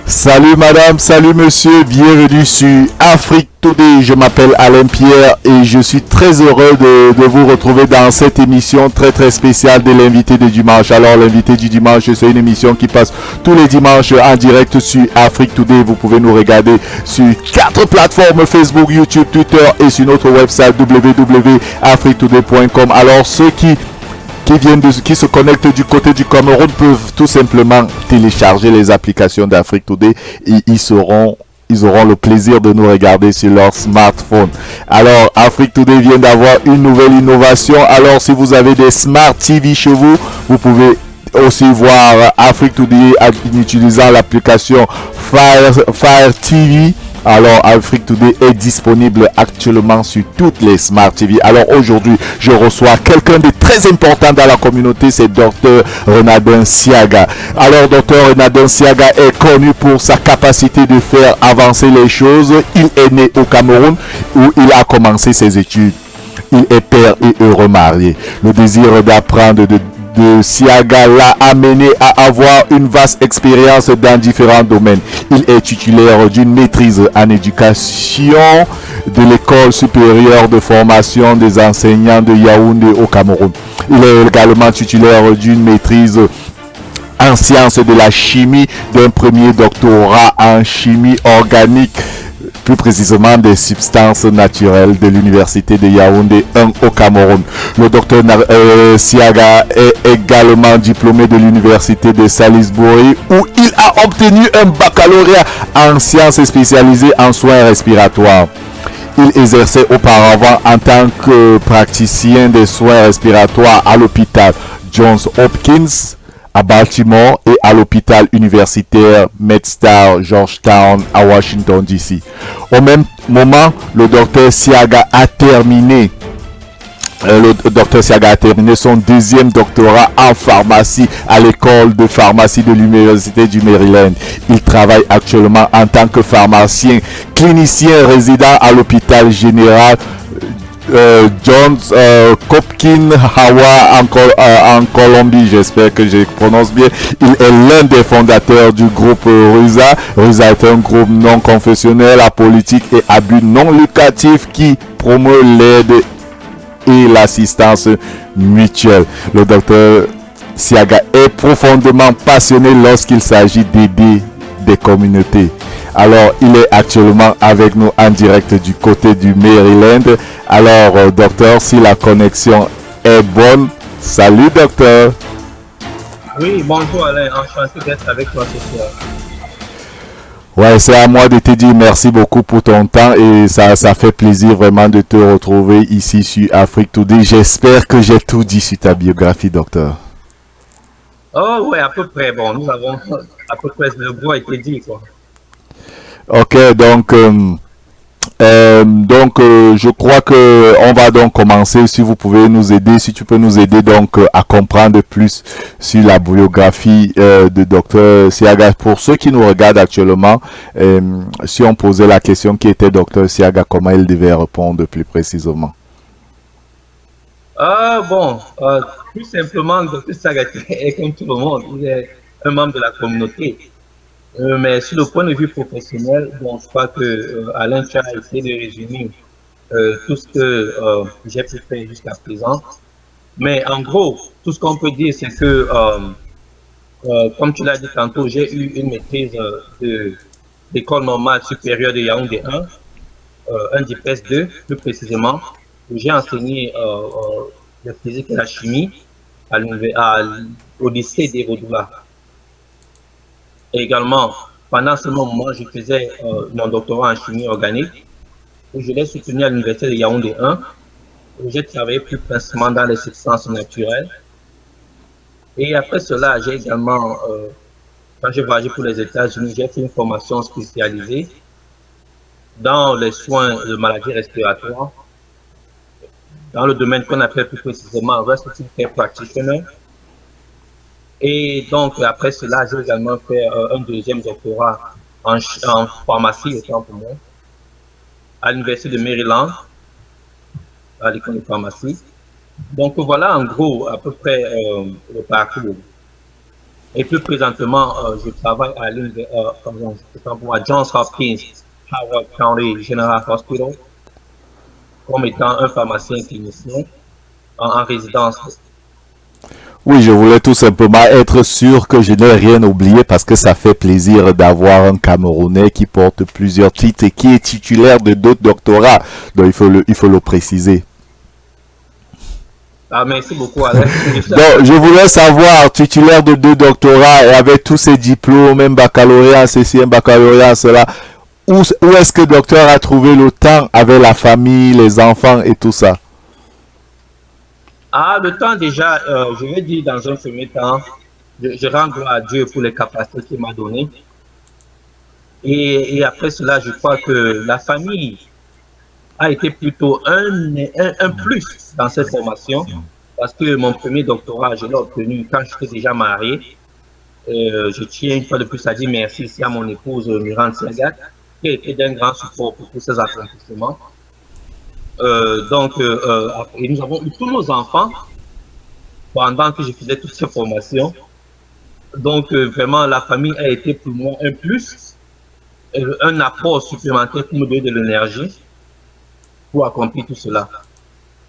Salut madame, salut monsieur, bienvenue sur Afrique Today. Je m'appelle Alain Pierre et je suis très heureux de vous retrouver dans cette émission très spéciale de l'invité du dimanche. Alors l'invité du dimanche, c'est une émission qui passe tous les dimanches en direct sur Afrique Today. Vous pouvez nous regarder sur 4 plateformes: Facebook, YouTube, Twitter et sur notre website www.afriquetoday.com. Alors ceux qui se connectent du côté du Cameroun peuvent tout simplement télécharger les applications d'Afrique Today et ils auront le plaisir de nous regarder sur leur smartphone. Alors, Afrique Today vient d'avoir une nouvelle innovation. Alors, si vous avez des Smart TV chez vous, vous pouvez aussi voir Afrique Today en utilisant l'application Fire TV. Alors, Afrique Today est disponible actuellement sur toutes les Smart TV. Alors, aujourd'hui, je reçois quelqu'un de très important dans la communauté, c'est Dr Renadin Siaga. Alors, Dr Renadin Siaga est connu pour sa capacité de faire avancer les choses. Il est né au Cameroun où il a commencé ses études. Il est père et heureux marié. Le désir d'apprendre de Siaga l'a amené à avoir une vaste expérience dans différents domaines. Il est titulaire d'une maîtrise en éducation de l'école supérieure de formation des enseignants de Yaoundé au Cameroun. Il est également titulaire d'une maîtrise en sciences de la chimie, d'un premier doctorat en chimie organique, plus précisément des substances naturelles, de l'université de Yaoundé 1 au Cameroun. Le docteur Siaga est également diplômé de l'université de Salisbury où il a obtenu un baccalauréat en sciences spécialisées en soins respiratoires. Il exerçait auparavant en tant que praticien des soins respiratoires à l'hôpital Johns Hopkins à Baltimore et à l'hôpital universitaire MedStar Georgetown à Washington DC. Au même moment, le docteur Siaga a terminé son deuxième doctorat en pharmacie à l'école de pharmacie de l'université du Maryland. Il travaille actuellement en tant que pharmacien clinicien résident à l'hôpital général Johns Hopkins en Colombie. J'espère que je prononce bien. Il est l'un des fondateurs du groupe RUSA. RUSA est un groupe non confessionnel, apolitique et à but non lucratif qui promeut l'aide et l'assistance mutuelle. Le docteur Siaga est profondément passionné lorsqu'il s'agit d'aider des communautés. Alors, il est actuellement avec nous en direct du côté du Maryland. Alors, docteur, si la connexion est bonne, salut docteur. Oui, bonjour Alain, enchanté d'être avec toi ce soir. Ouais, c'est à moi de te dire merci beaucoup pour ton temps et ça fait plaisir vraiment de te retrouver ici sur Afrique Today. J'espère que j'ai tout dit sur ta biographie, docteur. Oh ouais, à peu près. Bon, nous avons à peu près le bois été dit, quoi. Ok, donc je crois que on va donc commencer. Si vous pouvez nous aider, si tu peux nous aider donc à comprendre plus sur la biographie de Dr Siaga. Pour ceux qui nous regardent actuellement, si on posait la question qui était Dr Siaga, comment il devait répondre plus précisément? Tout simplement, Dr Siaga est comme tout le monde. Il est un membre de la communauté. Mais sur le point de vue professionnel, bon, je crois que Alain, tu as essayé de résumer tout ce que j'ai pu faire jusqu'à présent. Mais en gros, tout ce qu'on peut dire, c'est que, comme tu l'as dit tantôt, j'ai eu une maîtrise de l'école normale supérieure de Yaoundé 1, un DIPES 2, plus précisément, où j'ai enseigné la physique et la chimie au lycée d'Evodoula. Également, pendant ce moment, je faisais mon doctorat en chimie organique. Je l'ai soutenu à l'université de Yaoundé 1. J'ai travaillé plus principalement dans les substances naturelles. Et après cela, j'ai également, quand j'ai voyagé pour les États-Unis, j'ai fait une formation spécialisée dans les soins de maladies respiratoires, dans le domaine qu'on appelle plus précisément Respiratory Care Practitioner. Et donc, après cela, j'ai également fait un deuxième doctorat en pharmacie, autant pour moi, à l'Université de Maryland, à l'école de pharmacie. Donc, voilà en gros à peu près le parcours. Et plus présentement, je travaille à Johns Hopkins, Howard County General Hospital, comme étant un pharmacien clinicien en résidence. Oui, je voulais tout simplement être sûr que je n'ai rien oublié parce que ça fait plaisir d'avoir un Camerounais qui porte plusieurs titres et qui est titulaire de d'autres doctorats. Donc, il faut le préciser. Ah, merci beaucoup, Alex. Donc, je voulais savoir, titulaire de 2 doctorats et avec tous ces diplômes, même baccalauréat, ceci, un baccalauréat, cela, où est-ce que le docteur a trouvé le temps avec la famille, les enfants et tout ça? Ah, le temps déjà, je vais dire dans un premier temps, je rends gloire à Dieu pour les capacités qu'il m'a données. Et après cela, je crois que la famille a été plutôt un plus dans cette formation, parce que mon premier doctorat, je l'ai obtenu quand j'étais déjà marié. Je tiens une fois de plus à dire merci ici à mon épouse Miranda Sagat, qui a été d'un grand support pour tous ces accomplissements. Et nous avons eu tous nos enfants pendant que je faisais toutes ces formations. Donc, vraiment, la famille a été pour moi un plus, un apport supplémentaire pour me donner de l'énergie pour accomplir tout cela.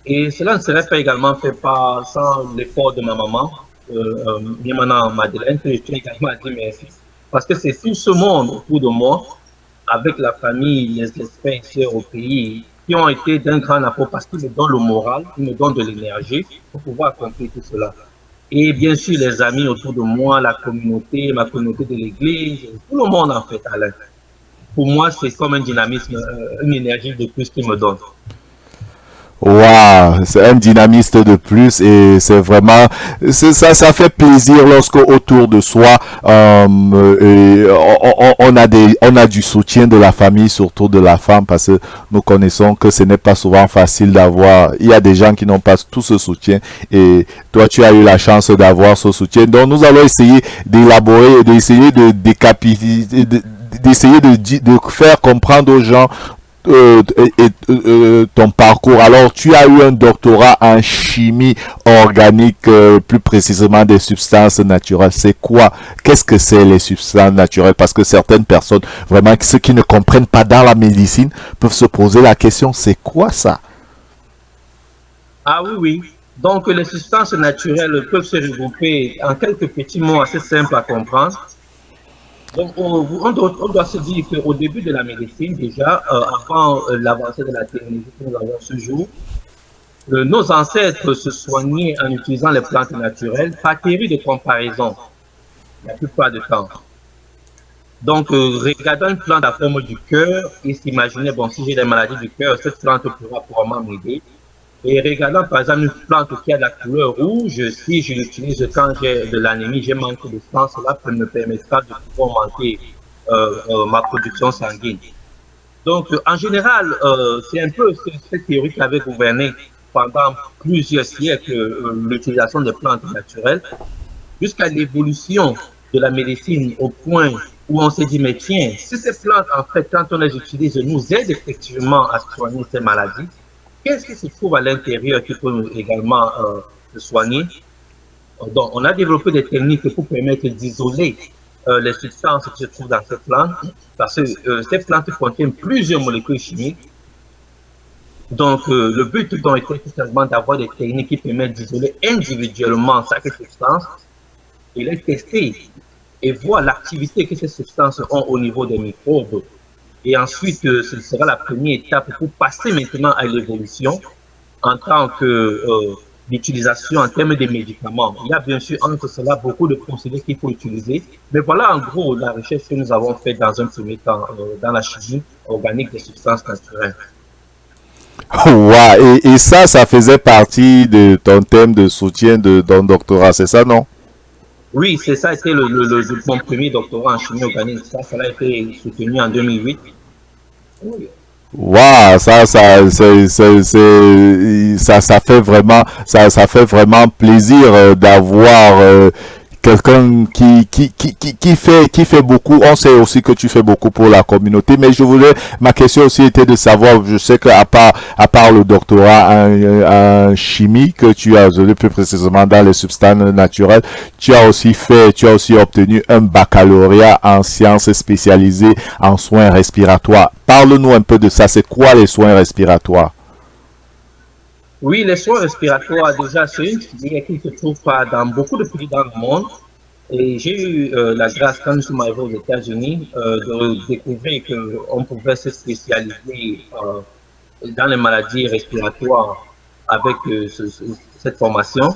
Et cela ne serait pas également fait sans l'effort de ma maman, maintenant Madeleine, que je tiens également à dire merci. Parce que c'est tout ce monde autour de moi, avec la famille, les frères et sœurs au pays, qui ont été d'un grand apport parce qu'ils me donnent le moral, ils me donnent de l'énergie pour pouvoir accomplir tout cela. Et bien sûr, les amis autour de moi, la communauté, ma communauté de l'église, tout le monde en fait, Alain. Pour moi, c'est comme un dynamisme, une énergie de plus qu'ils me donnent. Waouh, c'est un dynamiste de plus et c'est vraiment ça fait plaisir lorsque autour de soi on a du soutien de la famille, surtout de la femme, parce que nous connaissons que ce n'est pas souvent facile d'avoir. Il y a des gens qui n'ont pas tout ce soutien et toi tu as eu la chance d'avoir ce soutien. Donc nous allons essayer d'élaborer, d'essayer de décapiter, d'essayer de faire comprendre aux gens ton parcours. Alors, tu as eu un doctorat en chimie organique, plus précisément des substances naturelles. C'est quoi? Qu'est-ce que c'est les substances naturelles? Parce que certaines personnes, vraiment, ceux qui ne comprennent pas dans la médecine, peuvent se poser la question, c'est quoi ça? Ah oui, oui. Donc, les substances naturelles peuvent se regrouper en quelques petits mots assez simples à comprendre. Donc, on doit se dire qu'au début de la médecine, déjà, avant l'avancée de la technologie que nous avons ce jour, nos ancêtres se soignaient en utilisant les plantes naturelles par théorie de comparaison, la plupart du temps. Donc, regardant une plante à forme du cœur, ils s'imaginaient, bon, si j'ai des maladies du cœur, cette plante pourra probablement m'aider. Et regardant par exemple une plante qui a la couleur rouge, si je l'utilise quand j'ai de l'anémie, j'ai manque de sang, cela me permettra de pouvoir augmenter ma production sanguine. Donc, en général, c'est un peu cette théorie qui avait gouverné pendant plusieurs siècles l'utilisation des plantes naturelles, jusqu'à l'évolution de la médecine au point où on s'est dit, mais tiens, si ces plantes, en fait, quand on les utilise, nous aident effectivement à soigner ces maladies, qu'est-ce qui se trouve à l'intérieur qui peut également se soigner? Donc, on a développé des techniques pour permettre d'isoler les substances qui se trouvent dans ces plantes, parce que ces plantes contiennent plusieurs molécules chimiques. Donc, le but donc était tout simplement d'avoir des techniques qui permettent d'isoler individuellement chaque substance et les tester et voir l'activité que ces substances ont au niveau des microbes. Et ensuite, ce sera la première étape pour passer maintenant à l'évolution en tant que d'utilisation en termes de médicaments. Il y a bien sûr entre cela beaucoup de procédés qu'il faut utiliser. Mais voilà en gros la recherche que nous avons faite dans un premier temps dans la chimie organique des substances naturelles. Ouais, et ça faisait partie de ton thème de soutien de ton doctorat, c'est ça, non? Oui, c'est ça, c'était mon premier doctorat en chimie organique. Ça a été soutenu en 2008. Oui. Waouh, ça fait vraiment, ça fait vraiment plaisir d'avoir quelqu'un qui fait beaucoup. On sait aussi que tu fais beaucoup pour la communauté, mais ma question aussi était de savoir, je sais à part le doctorat en chimie que tu as obtenu plus précisément dans les substances naturelles, tu as aussi obtenu un baccalauréat en sciences spécialisées en soins respiratoires. Parle-nous un peu de ça. C'est quoi les soins respiratoires? Oui, les soins respiratoires, déjà, c'est une filière qui ne se trouve pas dans beaucoup de pays dans le monde. Et j'ai eu la grâce, quand je suis arrivé aux États-Unis, de découvrir qu'on pouvait se spécialiser dans les maladies respiratoires avec cette formation.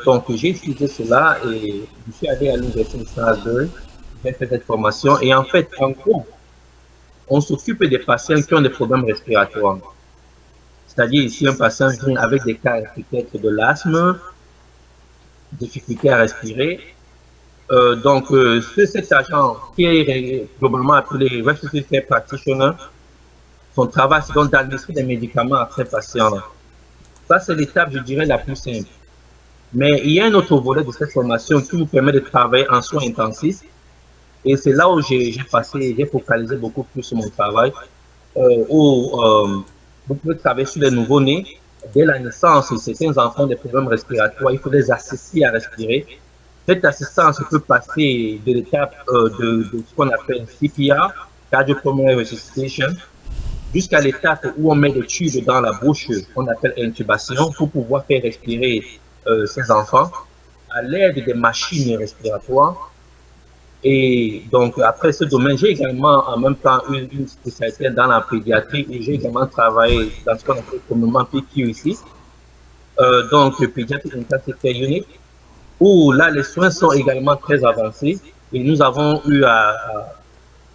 Donc, j'ai étudié cela et je suis allé à l'Université de Strasbourg, j'ai fait cette formation. Et en fait, en gros, on s'occupe des patients qui ont des problèmes respiratoires. C'est-à-dire ici, un patient vient avec des cas peut-être de l'asthme, difficulté à respirer. Donc, c'est cet agent qui est globalement appelé Respiratory Care Practitioner. Son travail, c'est donc d'administrer des médicaments à ces patients-là. Ça, c'est l'étape, je dirais, la plus simple. Mais il y a un autre volet de cette formation qui vous permet de travailler en soins intensifs. Et c'est là où j'ai focalisé beaucoup plus sur mon travail. Vous pouvez travailler sur les nouveau-nés. Dès la naissance, certains enfants ont des problèmes respiratoires, il faut les assister à respirer. Cette assistance peut passer de l'étape de ce qu'on appelle CPR, Cardiopulmonary Resuscitation, jusqu'à l'étape où on met des tubes dans la bouche, qu'on appelle intubation, pour pouvoir faire respirer ces enfants à l'aide des machines respiratoires. Et donc, après ce domaine, j'ai également en même temps une spécialité dans la pédiatrie et j'ai également travaillé dans ce qu'on appelle communément PQ ici, donc Pediatric Intensive Care Unit, où là, les soins sont également très avancés et nous avons eu à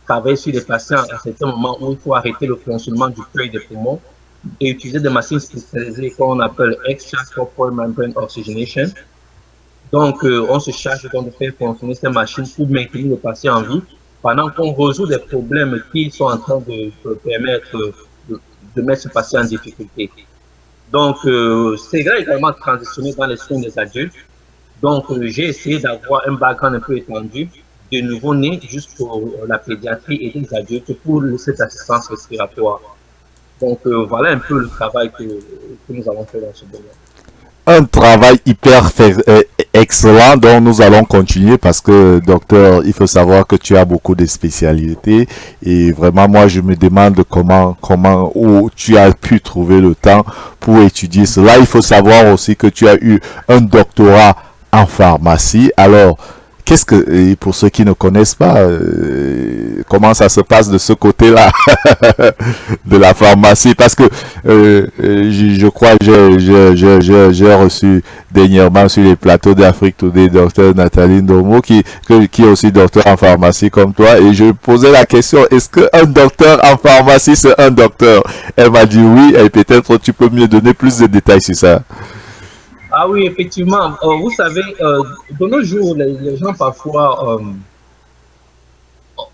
travailler sur les patients à certains moments où il faut arrêter le fonctionnement du cœur et des poumons et utiliser des machines spécialisées qu'on appelle extracorporeal membrane oxygenation. Donc, on se charge donc de faire fonctionner ces machines pour maintenir le patient en vie pendant qu'on résout des problèmes qui sont en train de permettre de mettre ce patient en difficulté. Donc, c'est également transitionné dans les soins des adultes. Donc, j'ai essayé d'avoir un background un peu étendu, de nouveau-nés jusqu'à la pédiatrie et des adultes pour cette assistance respiratoire. Donc, voilà un peu le travail que nous avons fait dans ce domaine. Un travail excellent dont nous allons continuer parce que, docteur, il faut savoir que tu as beaucoup de spécialités et vraiment, moi, je me demande où tu as pu trouver le temps pour étudier cela. Il faut savoir aussi que tu as eu un doctorat en pharmacie. Alors, et pour ceux qui ne connaissent pas, comment ça se passe de ce côté-là de la pharmacie? Parce que je crois que j'ai reçu dernièrement sur les plateaux d'Afrique Today docteur Nathalie Ndomo qui est aussi docteur en pharmacie comme toi et je posais la question, est-ce qu'un docteur en pharmacie c'est un docteur? Elle m'a dit oui et peut-être tu peux me donner plus de détails sur ça. Ah oui, effectivement. Vous savez, de nos jours, les gens parfois,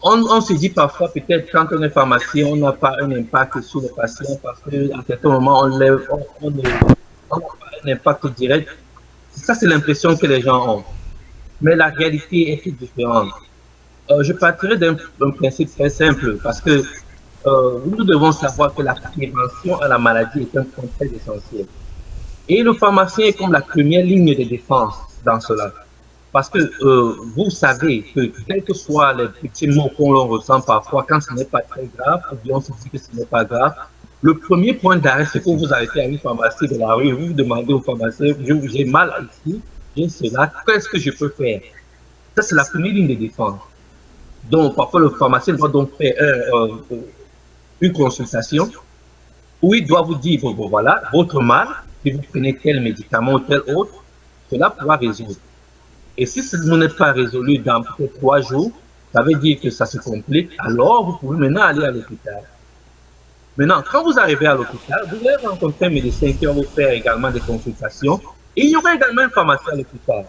on se dit parfois peut-être quand on est pharmacien, on n'a pas un impact sur les patients parce qu'à certains moments, on n'a pas un impact direct. Ça, c'est l'impression que les gens ont. Mais la réalité est toute différente. Je partirai d'un principe très simple parce que nous devons savoir que la prévention à la maladie est un point très essentiel. Et le pharmacien est comme la première ligne de défense dans cela. Parce que vous savez que quels que soient les petits mots qu'on ressent parfois, quand ce n'est pas très grave, ou bien on se dit que ce n'est pas grave, le premier point d'arrêt, c'est que vous arrêtez à une pharmacie de la rue, vous demandez au pharmacien, j'ai mal ici, j'ai cela, qu'est-ce que je peux faire? Ça, c'est la première ligne de défense. Donc, parfois, le pharmacien doit donc faire une consultation où il doit vous dire, bon, voilà, votre mal, si vous prenez tel médicament ou tel autre, cela pourra résoudre. Et si ce n'est pas résolu dans peut-être 3 jours, ça veut dire que ça se complique, alors vous pouvez maintenant aller à l'hôpital. Maintenant, quand vous arrivez à l'hôpital, vous allez rencontrer un médecin qui va vous faire également des consultations. Et il y aura également un pharmacien à l'hôpital.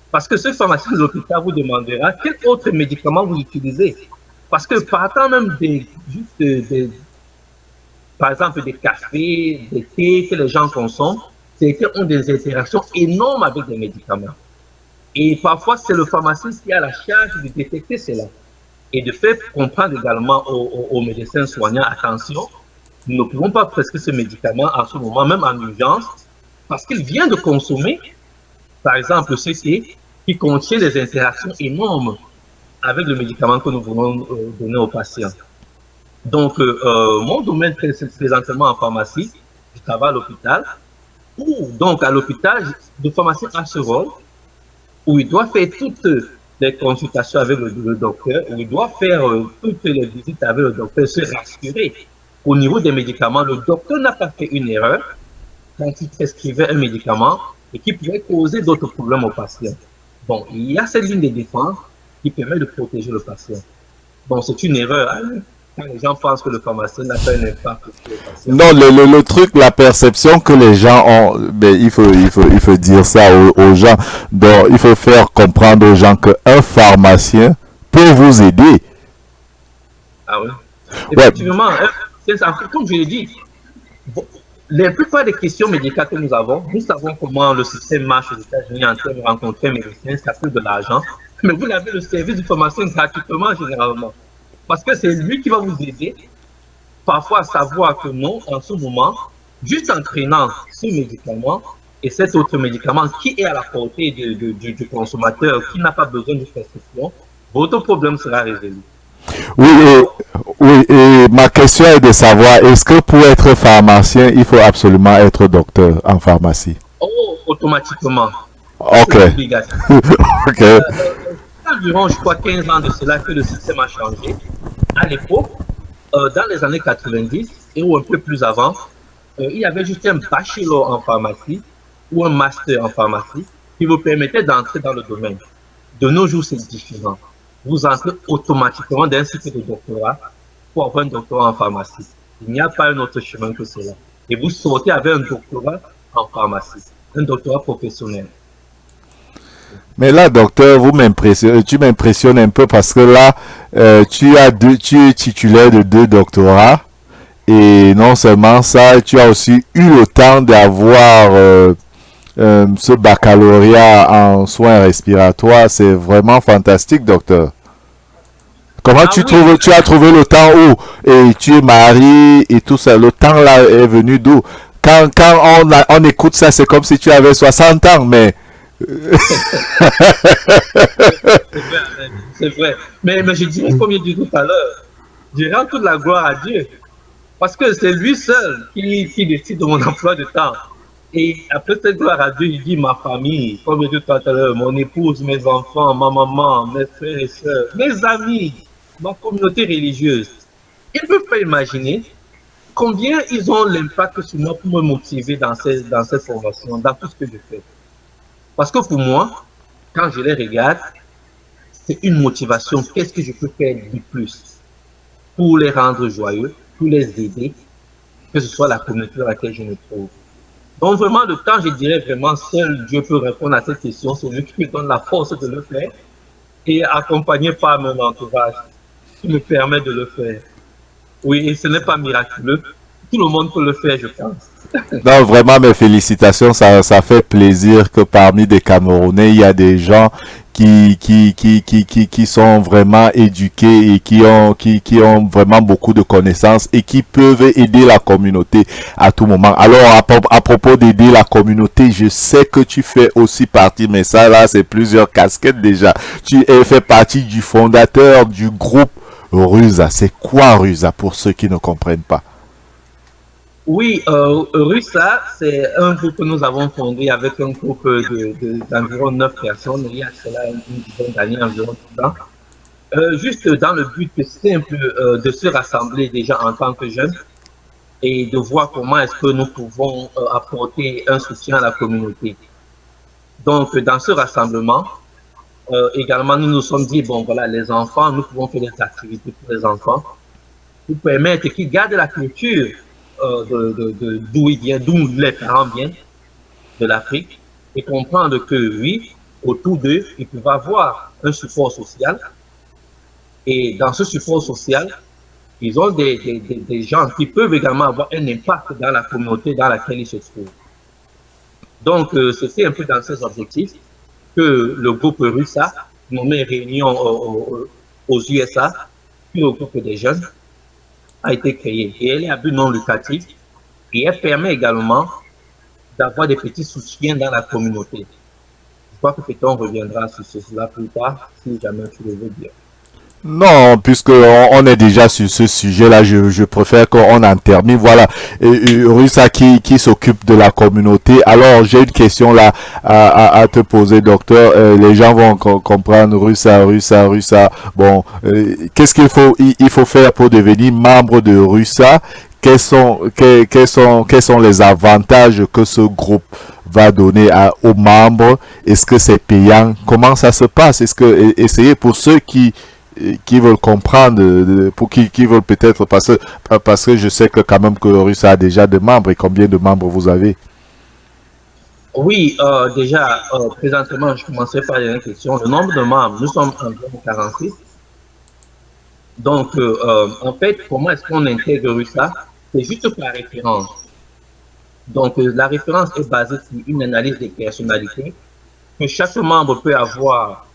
Parce que ce pharmacien de l'hôpital vous demandera quel autre médicament vous utilisez. Parce que partant même par exemple, des cafés, des thés que les gens consomment, c'est qu'ils ont des interactions énormes avec des médicaments. Et parfois, c'est le pharmacien qui a la charge de détecter cela et de faire comprendre également aux médecins soignants, attention, nous ne pouvons pas prescrire ce médicament à ce moment, même en urgence, parce qu'il vient de consommer, par exemple, ce qui contient des interactions énormes avec le médicament que nous voulons donner aux patients. Donc, mon domaine présentement en pharmacie, je travaille à l'hôpital, donc à l'hôpital, le pharmacien a ce rôle où il doit faire toutes les consultations avec le docteur, où il doit faire toutes les visites avec le docteur, se rassurer. Au niveau des médicaments, le docteur n'a pas fait une erreur quand il prescrivait un médicament et qui pourrait causer d'autres problèmes au patient. Bon, il y a cette ligne de défense qui permet de protéger le patient. Bon, c'est une erreur. Hein? Quand les gens pensent que le pharmacien n'a pas un impact sur le patient. Non, le truc, la perception que les gens ont, ben, il faut dire ça aux gens. Donc, il faut faire comprendre aux gens qu'un pharmacien peut vous aider. Ah oui. Effectivement, ouais. Comme je l'ai dit, la plupart des questions médicales que nous avons, nous savons comment le système marche aux États-Unis en train de rencontrer un médecin, ça coûte de l'argent. Mais vous avez le service du pharmacien gratuitement généralement. Parce que c'est lui qui va vous aider, parfois à savoir que non, en ce moment, juste en prenant ce médicament et cet autre médicament qui est à la portée du consommateur, qui n'a pas besoin de prescription, votre problème sera résolu. Oui, et ma question est de savoir, est-ce que pour être pharmacien, il faut absolument être docteur en pharmacie? Oh, automatiquement. Ok. Ok. Environ, je crois, 15 ans de cela que le système a changé. À l'époque, dans les années 90 et ou un peu plus avant, il y avait juste un bachelor en pharmacie ou un master en pharmacie qui vous permettait d'entrer dans le domaine. De nos jours, c'est différent. Vous entrez automatiquement dans un cycle de doctorat pour avoir un doctorat en pharmacie. Il n'y a pas un autre chemin que cela. Et vous sortez avec un doctorat en pharmacie, un doctorat professionnel. Mais là, docteur, tu m'impressionnes un peu parce que là, tu es titulaire de 2 doctorats et non seulement ça, tu as aussi eu le temps d'avoir ce baccalauréat en soins respiratoires. C'est vraiment fantastique, docteur. Comment tu as trouvé le temps où et tu es marié et tout ça, le temps là est venu d'où? Quand on écoute ça, c'est comme si tu avais 60 ans, mais c'est vrai. Mais je dirais, comme je dit tout à l'heure, je rends toute la gloire à Dieu. Parce que c'est lui seul qui décide de mon emploi de temps. Et après cette gloire à Dieu, il dit ma famille, comme je dit tout à l'heure, mon épouse, mes enfants, ma maman, mes frères et sœurs, mes amis, ma communauté religieuse. Ils ne peuvent pas imaginer combien ils ont l'impact sur moi pour me motiver dans cette formation, dans tout ce que je fais. Parce que pour moi, quand je les regarde, c'est une motivation. Qu'est-ce que je peux faire de plus pour les rendre joyeux, pour les aider, que ce soit la communauté dans laquelle je me trouve. Donc vraiment, le temps, je dirais vraiment, seul Dieu peut répondre à cette question. C'est lui qui me donne la force de le faire et accompagné par mon entourage qui me permet de le faire. Oui, et ce n'est pas miraculeux. Tout le monde peut le faire, je pense. non, vraiment, mes félicitations. Ça fait plaisir que parmi des Camerounais, il y a des gens qui sont vraiment éduqués et qui ont vraiment beaucoup de connaissances et qui peuvent aider la communauté à tout moment. Alors, à propos d'aider la communauté, je sais que tu fais aussi partie, mais ça là, c'est plusieurs casquettes déjà. Tu fais partie du fondateur du groupe RUSA. C'est quoi RUSA pour ceux qui ne comprennent pas? Oui, RUSA, c'est un groupe que nous avons fondé avec un groupe d'environ 9 personnes, il y a cela une dizaine d'années environ. Juste dans le but simple de se rassembler déjà en tant que jeunes et de voir comment est-ce que nous pouvons apporter un soutien à la communauté. Donc, dans ce rassemblement, également, nous nous sommes dit, bon, voilà, les enfants, nous pouvons faire des activités pour les enfants, pour permettre qu'ils gardent la culture d'où ils viennent, d'où les parents viennent, de l'Afrique, et comprendre que, oui, autour d'eux, ils peuvent avoir un support social. Et dans ce support social, ils ont des gens qui peuvent également avoir un impact dans la communauté dans laquelle ils se trouvent. Donc, c'était un peu dans ces objectifs que le groupe RUSA, nommé Réunion aux USA, qui regroupe des jeunes, a été créé. Et elle est à but non lucratif et elle permet également d'avoir des petits soutiens dans la communauté. Je crois que peut-être on reviendra sur cela plus tard, si jamais tu le veux bien. Non, puisque on est déjà sur ce sujet-là, je préfère qu'on en termine. Voilà, Russa qui s'occupe de la communauté. Alors, j'ai une question là à te poser, docteur. Les gens vont comprendre Russa. Bon, qu'est-ce qu'il faut il faut faire pour devenir membre de Russa? Quels sont les avantages que ce groupe va donner aux membres? Est-ce que c'est payant? Comment ça se passe? Est-ce que essayez pour ceux qui veulent comprendre, pour qui veulent peut-être, parce que je sais que quand même que Russe a déjà des membres, et combien de membres vous avez? Oui, déjà, présentement, je commencerai par les questions. Le nombre de membres, nous sommes environ 46. Donc, en fait, comment est-ce qu'on intègre ça? C'est juste par référence. Donc, la référence est basée sur une analyse des personnalités que chaque membre peut avoir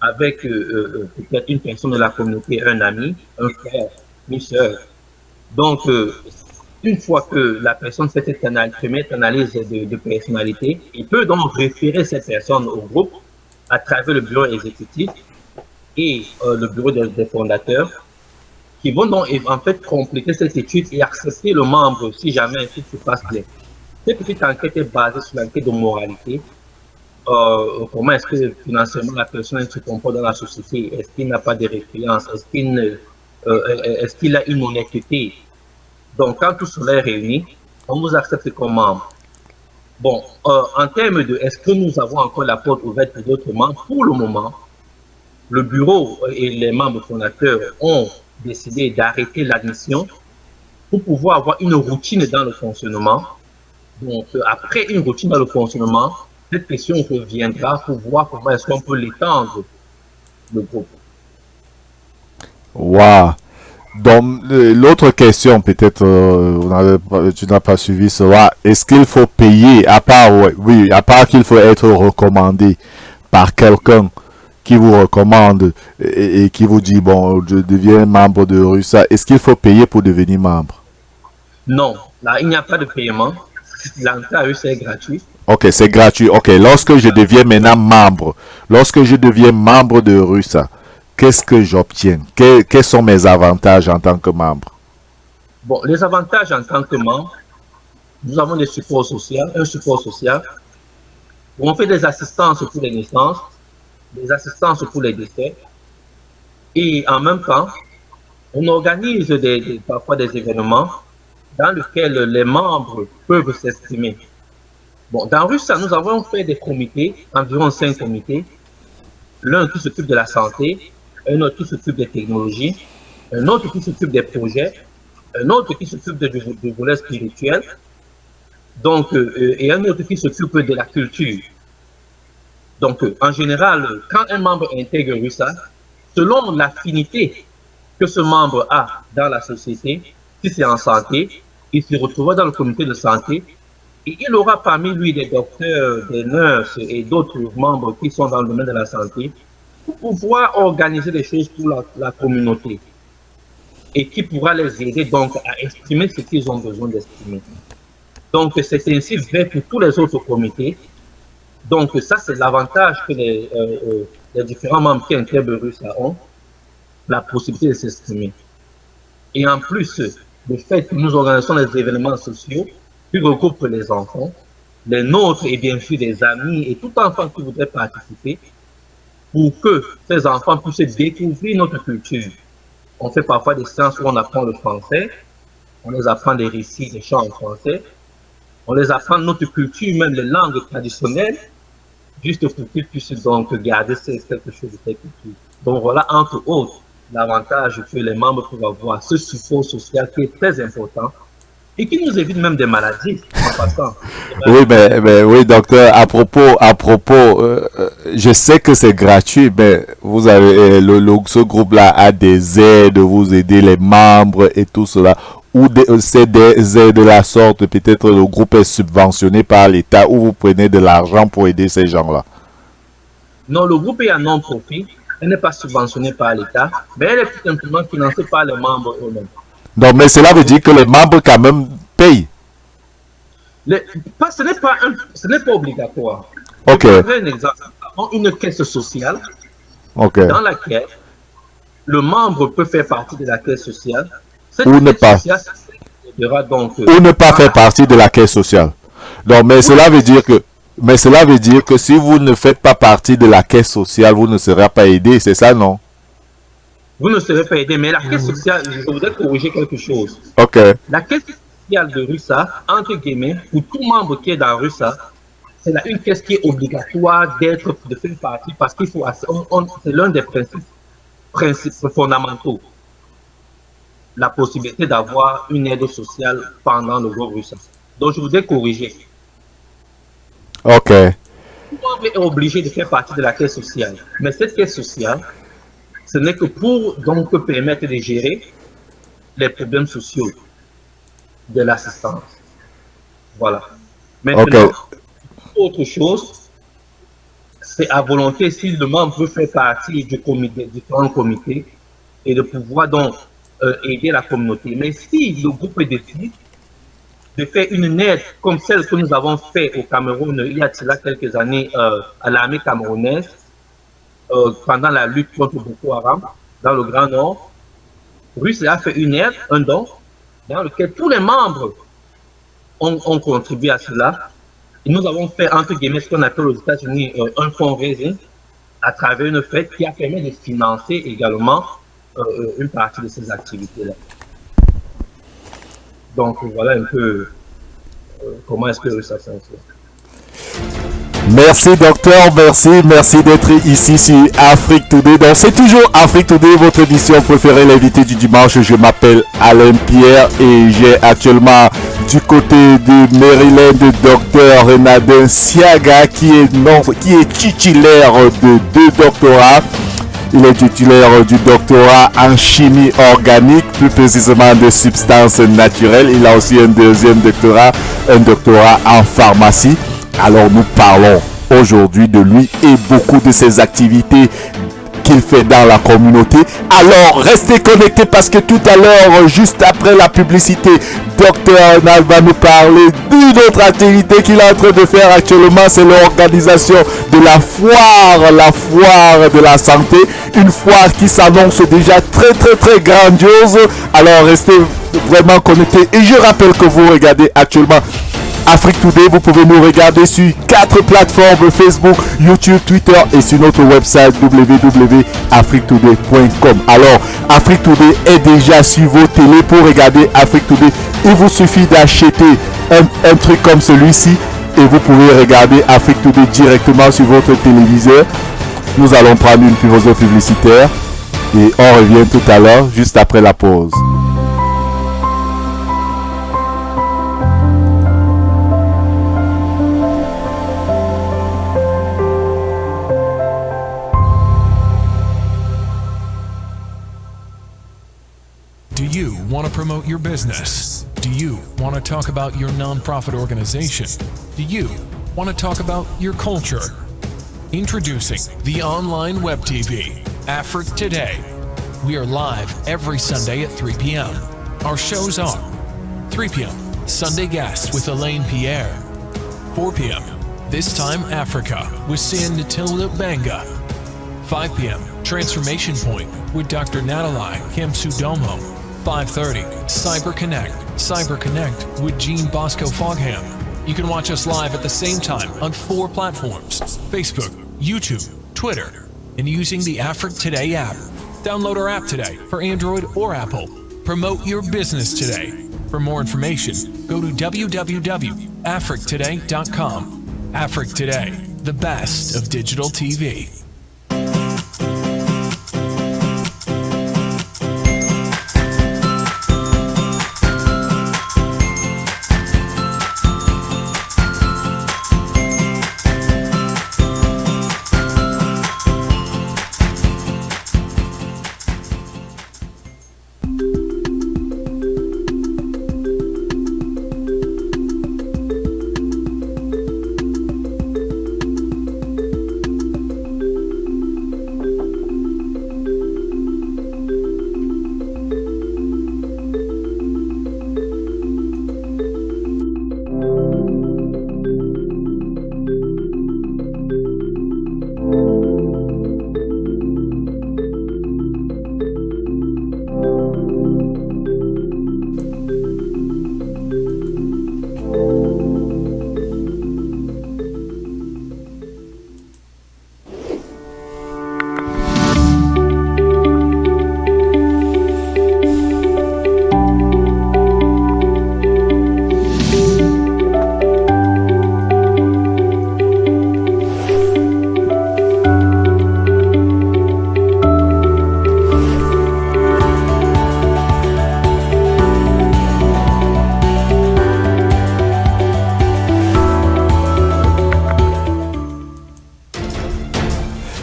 avec peut-être une personne de la communauté, un ami, un frère, une soeur. Donc, une fois que la personne fait cette première analyse de personnalité, il peut donc référer cette personne au groupe à travers le bureau exécutif et le bureau des fondateurs, qui vont donc en fait compléter cette étude et accepter le membre si jamais tout se passe bien. Cette petite enquête est basée sur l'enquête de moralité. Comment est-ce que financièrement la personne se comporte dans la société? Est-ce qu'il n'a pas de référence? Est-ce qu'il a une honnêteté? Donc, quand tout cela est réuni, on vous accepte comme membre. Bon, en termes de est-ce que nous avons encore la porte ouverte pour d'autres membres? Pour le moment, le bureau et les membres fondateurs ont décidé d'arrêter l'admission pour pouvoir avoir une routine dans le fonctionnement. Donc, après une routine dans le fonctionnement, cette question reviendra pour voir comment est-ce qu'on peut l'étendre, le groupe. Waouh! Donc, l'autre question, peut-être, tu n'as pas suivi cela. Est-ce qu'il faut payer, à part, oui, à part qu'il faut être recommandé par quelqu'un qui vous recommande et qui vous dit, bon, je deviens membre de Russa, est-ce qu'il faut payer pour devenir membre? Non, là, il n'y a pas de paiement. L'entrée à Russa est gratuite. Ok, c'est gratuit. Ok, lorsque je deviens maintenant membre, lorsque je deviens membre de Russa, qu'est-ce que j'obtiens? Quels sont mes avantages en tant que membre? Bon, les avantages en tant que membre, nous avons des supports sociaux, un support social, où on fait des assistances pour les naissances, des assistances pour les décès, et en même temps, on organise parfois des événements dans lesquels les membres peuvent s'exprimer. Bon, dans Russa, nous avons fait des comités, environ 5 comités, l'un qui s'occupe de la santé, un autre qui s'occupe des technologies, un autre qui s'occupe des projets, un autre qui s'occupe du volet spirituel, donc, et un autre qui s'occupe de la culture. Donc, en général, quand un membre intègre Russa, selon l'affinité que ce membre a dans la société, si c'est en santé, il se retrouvera dans le comité de santé et il aura parmi lui des docteurs, des nurses et d'autres membres qui sont dans le domaine de la santé pour pouvoir organiser des choses pour la communauté et qui pourra les aider donc à exprimer ce qu'ils ont besoin d'exprimer. Donc, c'est ainsi vrai pour tous les autres comités. Donc, ça, c'est l'avantage que les différents membres qui intègrent Russa ont, la possibilité de s'exprimer. Et en plus, le fait que nous organisons des événements sociaux qui regroupent les enfants, les nôtres et bien sûr des amis et tout enfant qui voudrait participer, pour que ces enfants puissent découvrir notre culture. On fait parfois des séances où on apprend le français, on les apprend des récits, des chants en français, on les apprend notre culture, même les langues traditionnelles, juste pour qu'ils puissent donc garder quelque chose de cette culture. Donc voilà, entre autres, l'avantage que les membres peuvent avoir, ce support social qui est très important et qui nous évite même des maladies en passant. Oui, mais oui, docteur, je sais que c'est gratuit, mais vous avez, ce groupe-là a des aides, vous aidez les membres et tout cela. Ou c'est des aides de la sorte, peut-être le groupe est subventionné par l'État, ou vous prenez de l'argent pour aider ces gens-là. Non, le groupe est un non-profit, elle n'est pas subventionnée par l'État, mais elle est tout simplement financée par les membres eux-mêmes. Non, mais cela veut dire que les membres quand même payent. Ce n'est pas obligatoire. Ok. Je prendrai un exemple. Nous avons une caisse sociale dans laquelle le membre peut faire partie de la caisse sociale. Ou ne pas. Ou ne pas faire partie de la caisse sociale. Donc, mais cela veut dire que si vous ne faites pas partie de la caisse sociale, vous ne serez pas aidé, c'est ça, non? Vous ne serez pas aidé, mais la caisse sociale, je voudrais corriger quelque chose. Ok. La caisse sociale de RUSA, entre guillemets, pour tout membre qui est dans RUSA, c'est une caisse qui est obligatoire de faire partie parce qu'il faut, c'est l'un des principes fondamentaux. La possibilité d'avoir une aide sociale pendant le groupe RUSA. Donc, je voudrais corriger. Ok. Tout membre est obligé de faire partie de la caisse sociale. Mais cette caisse sociale, ce n'est que pour donc permettre de gérer les problèmes sociaux de l'assistance. Voilà. Maintenant, autre chose, c'est à volonté si le membre veut faire partie du comité, différents comités et de pouvoir donc aider la communauté. Mais si le groupe décide de faire une aide comme celle que nous avons fait au Cameroun il y a quelques années à l'armée camerounaise, pendant la lutte contre Boko Haram dans le Grand Nord, Russie a fait une aide, un don, dans lequel tous les membres ont contribué à cela. Et nous avons fait, entre guillemets, ce qu'on appelle aux États-Unis un fundraising à travers une fête qui a permis de financer également une partie de ces activités-là. Donc voilà un peu comment est-ce que ça fonctionne. Merci docteur, merci d'être ici sur Afrique Today. Donc c'est toujours Afrique Today, votre émission préférée, l'invité du dimanche. Je m'appelle Alain Pierre et j'ai actuellement du côté de Maryland docteur Renadin Siaga qui est titulaire de 2 doctorats. Il est titulaire du doctorat en chimie organique, plus précisément de substances naturelles. Il a aussi un deuxième doctorat, un doctorat en pharmacie. Alors nous parlons aujourd'hui de lui et beaucoup de ses activités qu'il fait dans la communauté. Alors restez connectés parce que tout à l'heure, juste après la publicité, Dr Nal va nous parler d'une autre activité qu'il est en train de faire actuellement. C'est l'organisation de la foire de la santé. Une foire qui s'annonce déjà très grandiose. Alors restez vraiment connectés. Et je rappelle que vous regardez actuellement Afrique Today, vous pouvez nous regarder sur 4 plateformes, Facebook, YouTube, Twitter et sur notre website www.afriquetoday.com. Alors, Afrique Today est déjà sur vos télés. Pour regarder Afrique Today, il vous suffit d'acheter un truc comme celui-ci et vous pouvez regarder Afrique Today directement sur votre téléviseur. Nous allons prendre une pause publicitaire et on revient tout à l'heure, juste après la pause. Do you want to promote your business? Do you want to talk about your nonprofit organization? Do you want to talk about your culture? Introducing the online web TV, Afrique Today. We are live every Sunday at 3 p.m. Our shows are 3 p.m. Sunday Guest with Elaine Pierre. 4 p.m. This Time Africa with Sian Natilda Banga. 5 p.m. Transformation Point with Dr. Natalie Kamsudomo. 5:30 Cyber Connect with Jean Bosco Fogham. You can watch us live at the same time on 4 platforms: Facebook, YouTube, Twitter, and using the Afrique Today app. Download our app today for Android or Apple. Promote your business today. For more information, go to www.africtoday.com. Afric Today, the best of digital TV.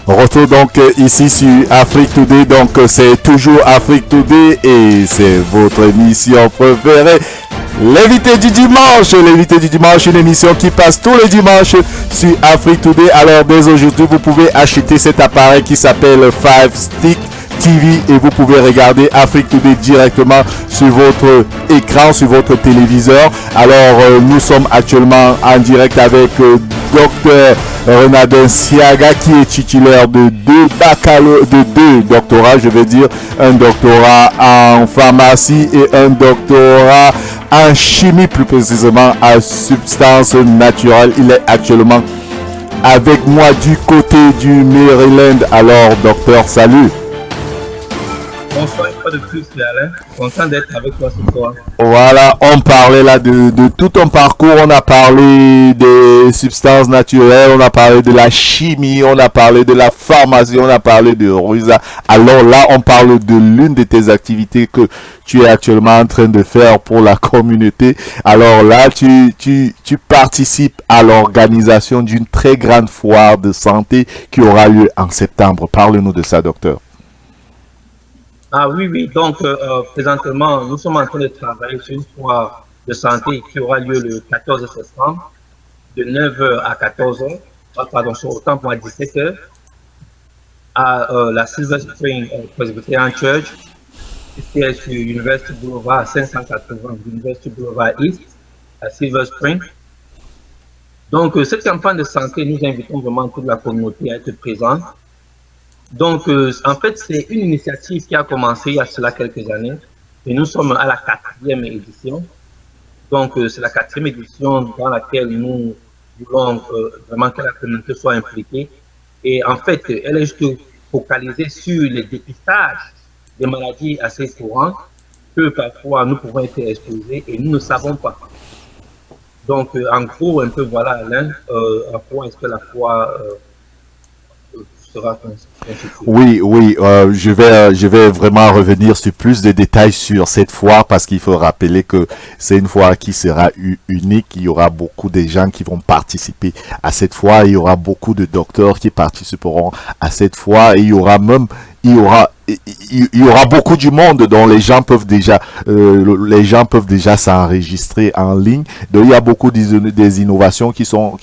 Retour donc ici sur Afrique Today, donc c'est toujours Afrique Today et c'est votre émission préférée, l'invité du dimanche. L'invité du dimanche, une émission qui passe tous les dimanches sur Afrique Today. Alors dès aujourd'hui, vous pouvez acheter cet appareil qui s'appelle Five Stick TV et vous pouvez regarder Afrique Today directement sur votre écran, sur votre téléviseur. Alors nous sommes actuellement en direct avec Dr Renadin Siaga qui est titulaire de deux doctorats, je veux dire un doctorat en pharmacie et un doctorat en chimie, plus précisément à substances naturelles. Il est actuellement avec moi du côté du Maryland. Alors docteur, salut. Bonsoir, une fois de plus, Alain. Content d'être avec toi ce soir. Voilà, on parlait là de tout ton parcours. On a parlé des substances naturelles, on a parlé de la chimie, on a parlé de la pharmacie, on a parlé de Rusa. Alors là, on parle de l'une de tes activités que tu es actuellement en train de faire pour la communauté. Alors là, tu participes à l'organisation d'une très grande foire de santé qui aura lieu en septembre. Parle-nous de ça, docteur. Ah oui. Donc, présentement, nous sommes en train de travailler sur une foire de santé qui aura lieu le 14 septembre, de 9h à 14h, pardon, autant pour 17h, à la Silver Spring Presbyterian Church, qui est sur University Boulevard 580, University Boulevard East, à Silver Spring. Donc, cette campagne de santé, nous invitons vraiment toute la communauté à être présente. Donc, en fait, c'est une initiative qui a commencé il y a cela quelques années et nous sommes à la 4e édition. Donc, c'est la 4e édition dans laquelle nous voulons vraiment que la communauté soit impliquée. Et en fait, elle est juste focalisée sur les dépistages des maladies assez courantes que parfois nous pouvons être exposés et nous ne savons pas. Donc, en gros, un peu voilà, Alain, à quoi est-ce que la foi sera Oui, je vais vraiment revenir sur plus de détails sur cette foire parce qu'il faut rappeler que c'est une foire qui sera unique. Il y aura beaucoup de gens qui vont participer à cette foire. Il y aura beaucoup de docteurs qui participeront à cette foire et il y aura beaucoup du monde dont les gens peuvent déjà s'enregistrer en ligne. Donc il y a beaucoup des innovations qui ont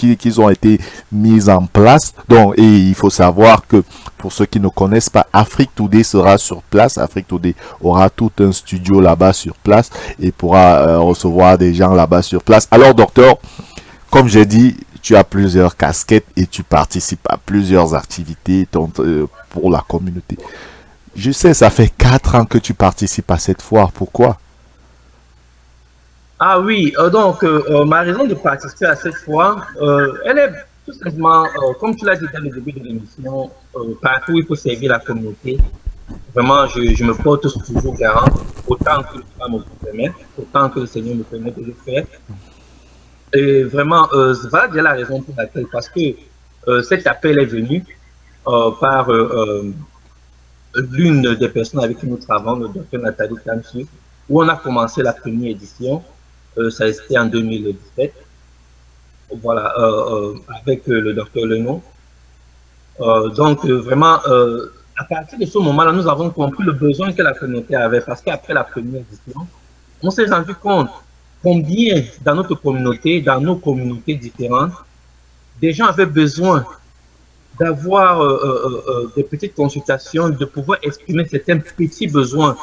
été mises en place. Donc et il faut savoir que pour ceux qui ne connaissent pas, Afrique Today sera sur place. Afrique Today aura tout un studio là-bas sur place et pourra recevoir des gens là-bas sur place. Alors docteur, comme j'ai dit, tu as plusieurs casquettes et tu participes à plusieurs activités pour la communauté. Je sais, ça fait 4 ans que tu participes à cette foire. Pourquoi? Ah oui, donc ma raison de participer à cette foire, elle est tout simplement, comme tu l'as dit dans le début de l'émission, partout où il faut servir la communauté, vraiment, je me porte toujours garant, autant que le temps me permet, autant que le Seigneur me permet de le faire. Et vraiment, voilà déjà la raison pour laquelle, parce que cet appel est venu par l'une des personnes avec qui nous travaillons, le docteur Nathalie Kamsu, où on a commencé la première édition, ça a été en 2017, voilà, avec le docteur Lenon. Donc, vraiment, à partir de ce moment-là, nous avons compris le besoin que la communauté avait, parce qu'après la première édition, on s'est rendu compte combien dans notre communauté, dans nos communautés différentes, des gens avaient besoin d'avoir des petites consultations, de pouvoir exprimer certains petits besoins,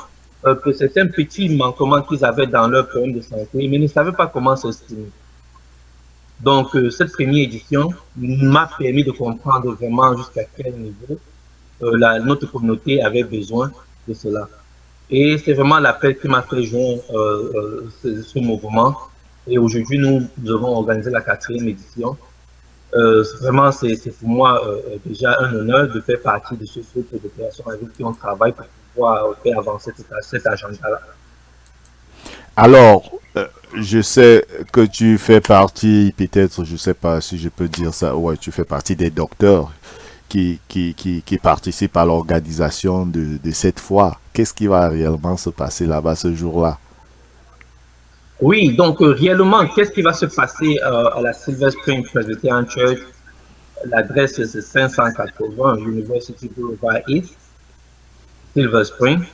certains petits manquements qu'ils avaient dans leur problème de santé, mais ne savaient pas comment s'exprimer. Donc, cette première édition m'a permis de comprendre vraiment jusqu'à quel niveau notre communauté avait besoin de cela. Et c'est vraiment l'appel qui m'a fait joindre ce mouvement. Et aujourd'hui, nous devons organiser la 4e édition. Vraiment, c'est pour moi déjà un honneur de faire partie de ce groupe de personnes avec qui on travaille pour pouvoir faire avancer cet agenda-là. Alors, je sais que tu fais partie, peut-être, je ne sais pas si je peux dire ça, ouais, tu fais partie des docteurs qui participent à l'organisation de cette foire. Qu'est-ce qui va réellement se passer là-bas ce jour-là? Oui, donc réellement, qu'est-ce qui va se passer à la Silver Spring Presbyterian Church? L'adresse c'est 580 University Boulevard East, Silver Spring.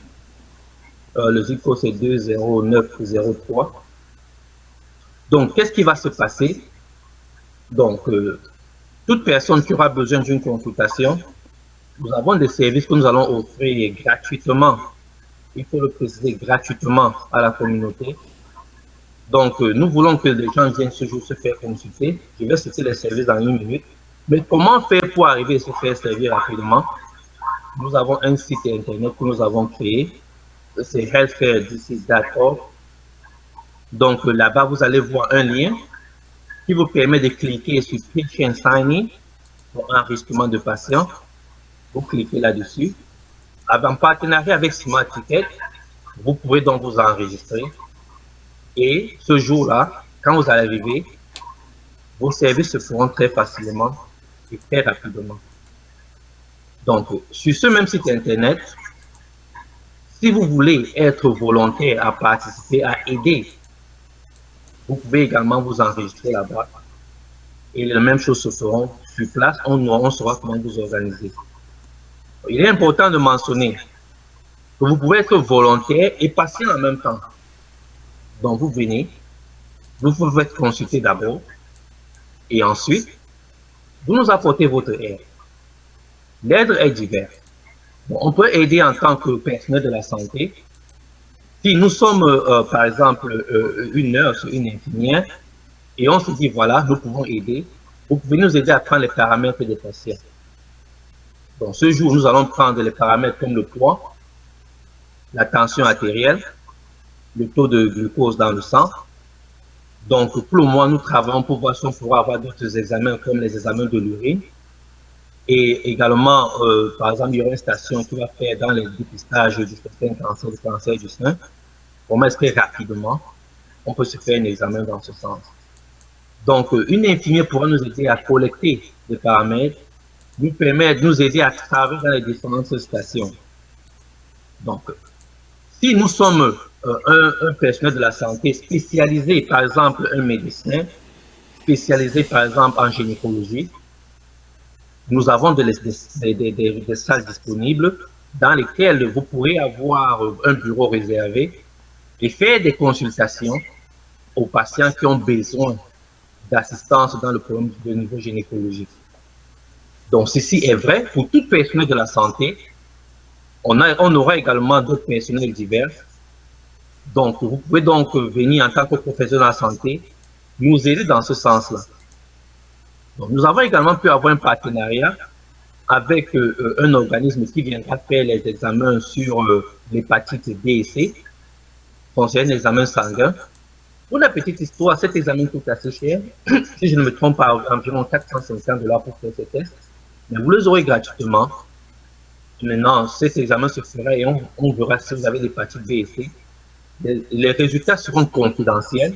Le zip code c'est 20903. Donc, qu'est-ce qui va se passer? Donc, toute personne qui aura besoin d'une consultation, nous avons des services que nous allons offrir gratuitement. Il faut le préciser, gratuitement à la communauté. Donc, nous voulons que les gens viennent ce jour se faire consulter. Je vais citer les services dans 1 minute. Mais comment faire pour arriver à se faire servir rapidement? Nous avons un site internet que nous avons créé. C'est healthcaredc.org. Donc, là-bas, vous allez voir un lien qui vous permet de cliquer sur Patient Signing pour enregistrement de patients. Vous cliquez là-dessus. En partenariat avec Smart Ticket, vous pouvez donc vous enregistrer. Et ce jour-là, quand vous allez arriver, vos services se feront très facilement et très rapidement. Donc, sur ce même site internet, si vous voulez être volontaire à participer, à aider, vous pouvez également vous enregistrer là-bas. Et les mêmes choses se feront sur place. On saura comment vous organiser. Il est important de mentionner que vous pouvez être volontaire et patient en même temps. Donc, vous venez, vous pouvez être consulté d'abord, et ensuite, vous nous apportez votre aide. L'aide est diverse. Bon, on peut aider en tant que personnel de la santé. Si nous sommes, par exemple, une nurse, une infirmière, et on se dit, voilà, nous pouvons aider, vous pouvez nous aider à prendre les paramètres des patients. Donc, ce jour, nous allons prendre les paramètres comme le poids, la tension artérielle, le taux de glucose dans le sang. Donc, pour le mois, nous travaillons pour voir si on pourra avoir d'autres examens comme les examens de l'urine. Et également, par exemple, il y aura une station qui va faire dans les dépistages de certains cancers, du cancer du sein. Comment est-ce que rapidement, on peut se faire un examen dans ce sens. Donc, une infirmière pourra nous aider à collecter des paramètres, nous permettre de nous aider à travailler dans les différentes stations. Donc, si nous sommes un personnel de la santé spécialisé, par exemple, un médecin, spécialisé, par exemple, en gynécologie, nous avons des salles disponibles dans lesquelles vous pourrez avoir un bureau réservé et faire des consultations aux patients qui ont besoin d'assistance dans le problème de niveau gynécologique. Donc, ceci est vrai pour tout personnel de la santé. On aura également d'autres personnels divers. Donc, vous pouvez donc venir en tant que professionnel de la santé, nous aider dans ce sens-là. Donc, nous avons également pu avoir un partenariat avec un organisme qui viendra faire les examens sur l'hépatite B et C, concernant l'examen sanguin. Pour la petite histoire, cet examen coûte assez cher. Si je ne me trompe pas, environ $450 pour faire ce test. Mais vous les aurez gratuitement. Maintenant, cet examen se fera et on verra si vous avez l'hépatite B et C. Les résultats seront confidentiels.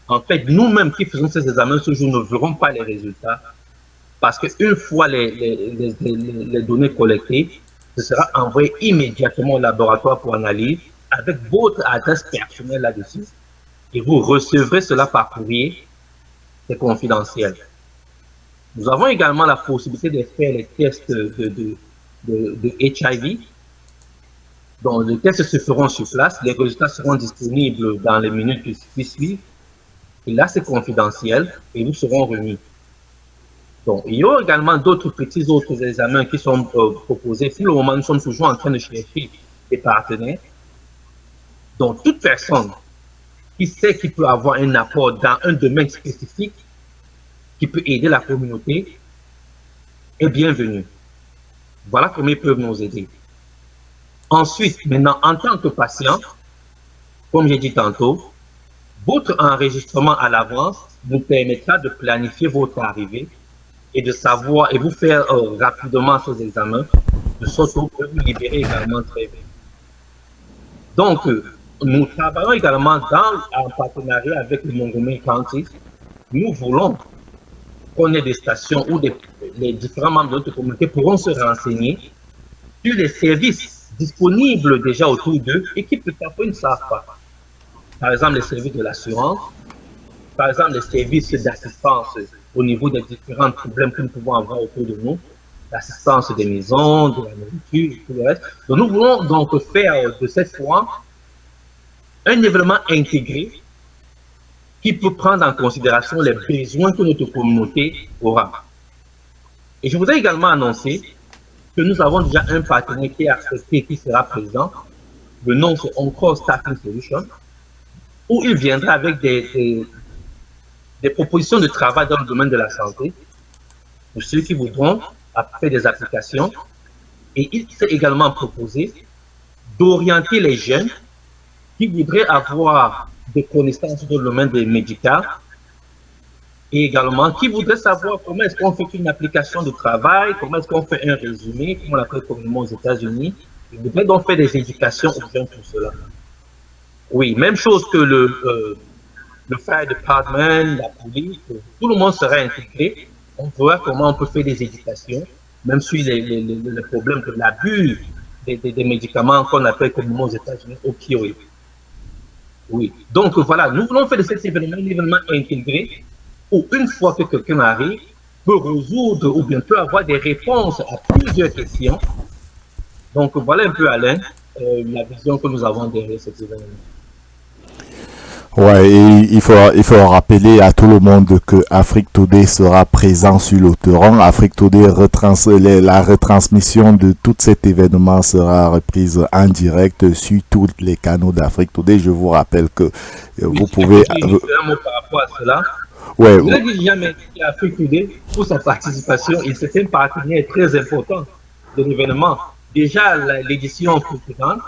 En fait, nous-mêmes qui faisons ces examens ce jour ne verrons pas les résultats parce qu'une fois les données collectées, ce sera envoyé immédiatement au laboratoire pour analyse avec votre adresse personnelle là-dessus et vous recevrez cela par courrier. C'est confidentiel. Nous avons également la possibilité de faire les tests de HIV. Donc, les tests se feront sur place. Les résultats seront disponibles dans les minutes qui suivent. Et là, c'est confidentiel et nous serons remis. Donc, il y aura également d'autres petits autres examens qui sont proposés. Pour le moment, nous sommes toujours en train de chercher des partenaires. Donc, toute personne qui sait qu'il peut avoir un apport dans un domaine spécifique qui peut aider la communauté est bienvenue. Voilà comment ils peuvent nous aider. Ensuite, maintenant, en tant que patient, comme j'ai dit tantôt, votre enregistrement à l'avance vous permettra de planifier votre arrivée et de savoir et vous faire rapidement ces examens, de sorte que vous pouvez vous libérer également très vite. Donc, nous travaillons également en partenariat avec le Montgomery County. Nous voulons qu'on ait des stations où les différents membres de notre communauté pourront se renseigner sur les services disponibles déjà autour d'eux et qui peut-être ne savent pas. Par exemple, les services de l'assurance, par exemple, les services d'assistance au niveau des différents problèmes que nous pouvons avoir autour de nous, l'assistance des maisons, de la nourriture, et tout le reste. Donc, nous voulons donc faire de cette fois un événement intégré qui peut prendre en considération les besoins que notre communauté aura. Et je voudrais également annoncer que nous avons déjà un partenaire qui est accepté et qui sera présent. Le nom, c'est Encore Staffing Solutions, où il viendra avec des propositions de travail dans le domaine de la santé pour ceux qui voudront faire des applications. Et il s'est également proposé d'orienter les jeunes qui voudraient avoir des connaissances dans le domaine des médicaux et également qui voudraient savoir comment est-ce qu'on fait une application de travail, comment est-ce qu'on fait un résumé, comme on l'appelle communément aux États-Unis. Ils voudraient donc faire des éducations aux jeunes pour cela. Oui, même chose que le fire department, la police, tout le monde sera intégré. On verra comment on peut faire des éducations, même sur les problèmes de l'abus des médicaments qu'on appelle communément aux États-Unis opioïdes. Oui, donc voilà, nous voulons faire de cet événement un événement intégré où une fois que quelqu'un arrive, peut résoudre ou bien peut avoir des réponses à plusieurs questions. Donc voilà un peu, Alain, la vision que nous avons derrière cet événement. Ouais, et il faut rappeler à tout le monde que Afrique Today sera présent sur le terrain. Afrique Today la retransmission de tout cet événement sera reprise en direct sur tous les canaux d'Afrique Today. Je vous rappelle que vous pouvez... Un mot par rapport à cela. Ouais. Je voulais dire jamais Afrique Today pour sa participation. Il s'est un partenaire très important de l'événement. Déjà, l'édition précédente,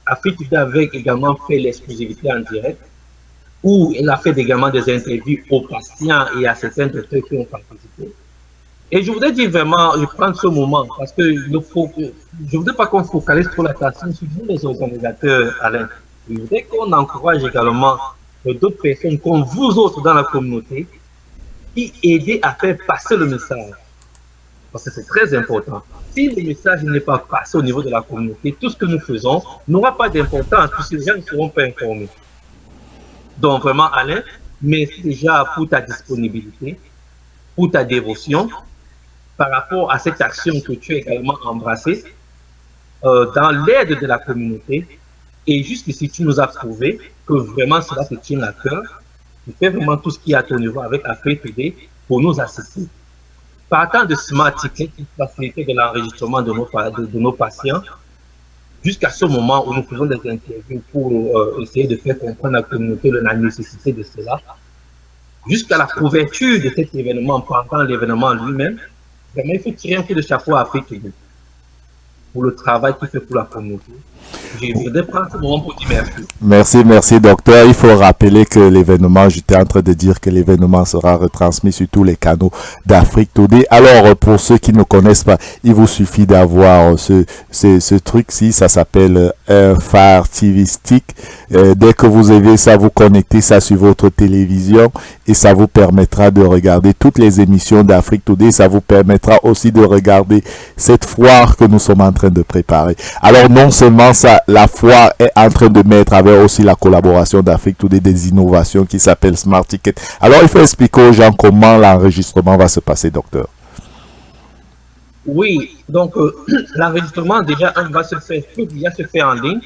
Afrique Today avait également fait l'exclusivité en direct, où il a fait également des interviews aux patients et à certains docteurs qui ont participé. Et je voudrais dire vraiment, je prends ce moment, parce que je ne voudrais pas qu'on focalise trop l'attention sur nous les organisateurs, Alain. Je voudrais qu'on encourage également d'autres personnes comme vous autres dans la communauté qui aident à faire passer le message. Parce que c'est très important. Si le message n'est pas passé au niveau de la communauté, tout ce que nous faisons n'aura pas d'importance puisque les gens ne seront pas informés. Donc vraiment, Alain, merci déjà pour ta disponibilité, pour ta dévotion, par rapport à cette action que tu as également embrassée dans l'aide de la communauté. Et jusqu'ici, tu nous as prouvé que vraiment cela te tient à cœur. Tu fais vraiment tout ce qui est à ton niveau avec Afrique Today pour nous assister. Partant de Smart Ticket, qui facilite de l'enregistrement de nos patients, jusqu'à ce moment où nous faisons des interviews pour essayer de faire comprendre à la communauté la nécessité de cela, jusqu'à la couverture de cet événement pendant l'événement lui-même, vraiment il faut tirer un coup de chapeau à Afrique Today. pour le travail qu'il fait pour la communauté. Je voudrais prendre ce moment pour dire merci. Merci, docteur. Il faut rappeler que l'événement, j'étais en train de dire que l'événement sera retransmis sur tous les canaux d'Afrique Today. Alors, pour ceux qui ne connaissent pas, il vous suffit d'avoir ce truc-ci, ça s'appelle un Fire TV Stick. Dès que vous avez ça, vous connectez ça sur votre télévision et ça vous permettra de regarder toutes les émissions d'Afrique Today. Ça vous permettra aussi de regarder cette foire que nous sommes en train de préparer. Alors, non seulement ça, la foire est en train de mettre avec aussi la collaboration d'Afrique Today des innovations qui s'appellent Smart Ticket. Alors, il faut expliquer aux gens comment l'enregistrement va se passer, docteur. Oui, donc l'enregistrement déjà peut déjà se faire en ligne.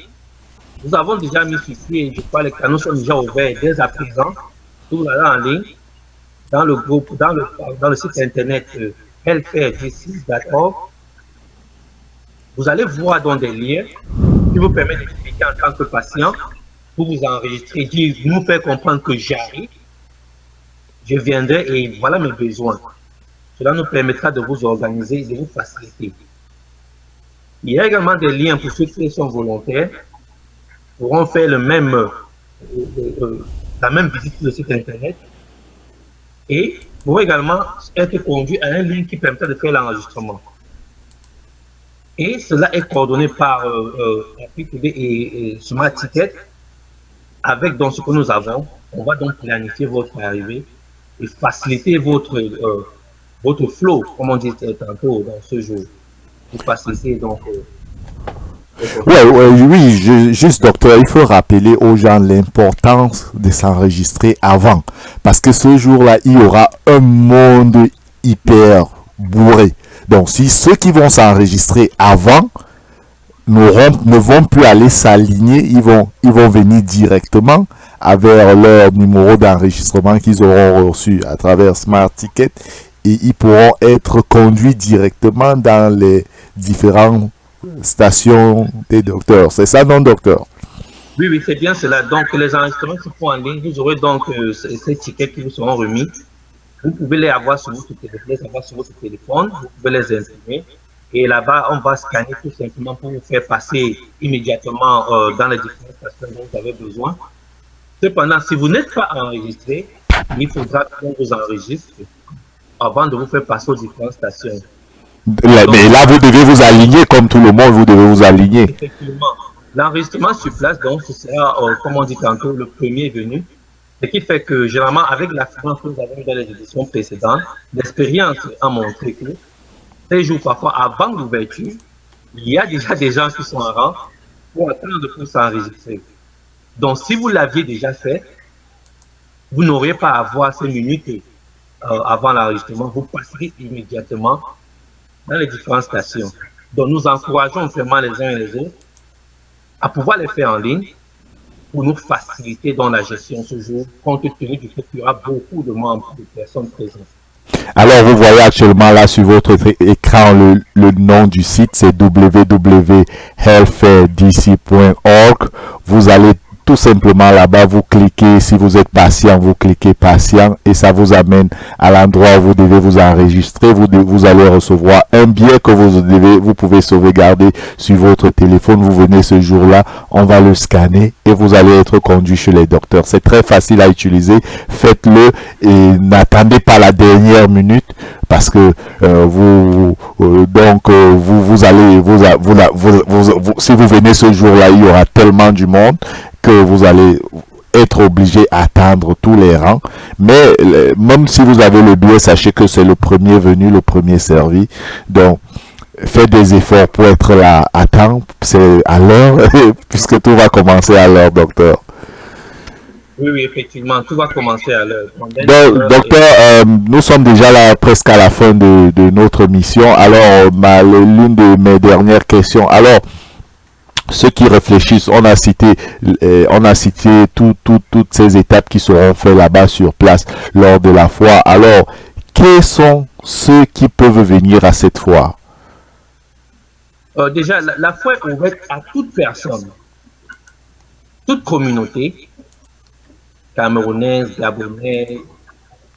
Nous avons déjà mis sur pied, je crois, les canaux sont déjà ouverts dès à présent. Tout là en ligne, dans le groupe, dans le site internet healthfaredc.org. Vous allez voir dans des liens qui vous permettent d'expliquer en tant que patient, pour vous enregistrer, nous faire comprendre que j'arrive, je viendrai et voilà mes besoins. Cela nous permettra de vous organiser et de vous faciliter. Il y a également des liens pour ceux qui sont volontaires, pourront faire la même visite sur le site internet et pourront également être conduits à un lien qui permettra de faire l'enregistrement. Et cela est coordonné par Afrique Today et Smart Ticket. Avec donc ce que nous avons, on va donc planifier votre arrivée et faciliter votre flow, comme on dit tantôt dans ce jour. Pour faciliter donc. Oui, juste docteur, il faut rappeler aux gens l'importance de s'enregistrer avant. Parce que ce jour-là, il y aura un monde hyper bourré. Donc, si ceux qui vont s'enregistrer avant ne vont plus aller s'aligner, ils vont venir directement avec leur numéro d'enregistrement qu'ils auront reçu à travers Smart Ticket et ils pourront être conduits directement dans les différentes stations des docteurs. C'est ça, non, docteur? Oui, c'est bien cela. Donc, les enregistrements se font en ligne. Vous aurez donc ces tickets qui vous seront remis. Vous pouvez les avoir sur votre téléphone, vous pouvez les imprimer. Et là-bas, on va scanner tout simplement pour vous faire passer immédiatement dans les différentes stations dont vous avez besoin. Cependant, si vous n'êtes pas enregistré, il faudra qu'on vous enregistre avant de vous faire passer aux différentes stations. Mais là, vous devez vous aligner comme tout le monde, vous devez vous aligner. Effectivement. L'enregistrement sur place, donc, ce sera, comme on dit tantôt, le premier venu. Ce qui fait que, généralement, avec l'affluence que nous avons eu dans les éditions précédentes, l'expérience a montré que 6 jours parfois avant l'ouverture, il y a déjà des gens qui sont en rang pour attendre pour s'enregistrer. Donc, si vous l'aviez déjà fait, vous n'auriez pas à avoir 5 minutes avant l'enregistrement, vous passerez immédiatement dans les différentes stations. Donc, nous encourageons vraiment les uns et les autres à pouvoir les faire en ligne pour nous faciliter dans la gestion ce jour, compte tenu du fait qu'il y aura beaucoup de membres, de personnes présentes. Alors, vous voyez actuellement là sur votre écran le nom du site, c'est www.healthfairdc.org. Vous allez tout simplement là-bas, vous cliquez, si vous êtes patient, vous cliquez patient et ça vous amène à l'endroit où vous devez vous enregistrer. Vous allez recevoir un billet que vous pouvez sauvegarder sur votre téléphone. Vous venez ce jour-là, on va le scanner et vous allez être conduit chez les docteurs. C'est très facile à utiliser. Faites-le et n'attendez pas la dernière minute parce que si vous venez ce jour-là, il y aura tellement du monde que vous allez être obligé d'attendre tous les rangs. Mais même si vous avez le billet, sachez que c'est le premier venu, le premier servi. Donc, faites des efforts pour être là à temps, c'est à l'heure, puisque tout va commencer à l'heure, docteur. Oui, effectivement, tout va commencer à l'heure. Donc, docteur, nous sommes déjà là presque à la fin de notre mission. Alors, l'une de mes dernières questions. Alors, ceux qui réfléchissent, on a cité toutes ces étapes qui seront faites là-bas sur place lors de la foire. Alors, quels sont ceux qui peuvent venir à cette foire? Déjà, la foire est ouverte à toute personne, toute communauté, camerounaise, gabonais,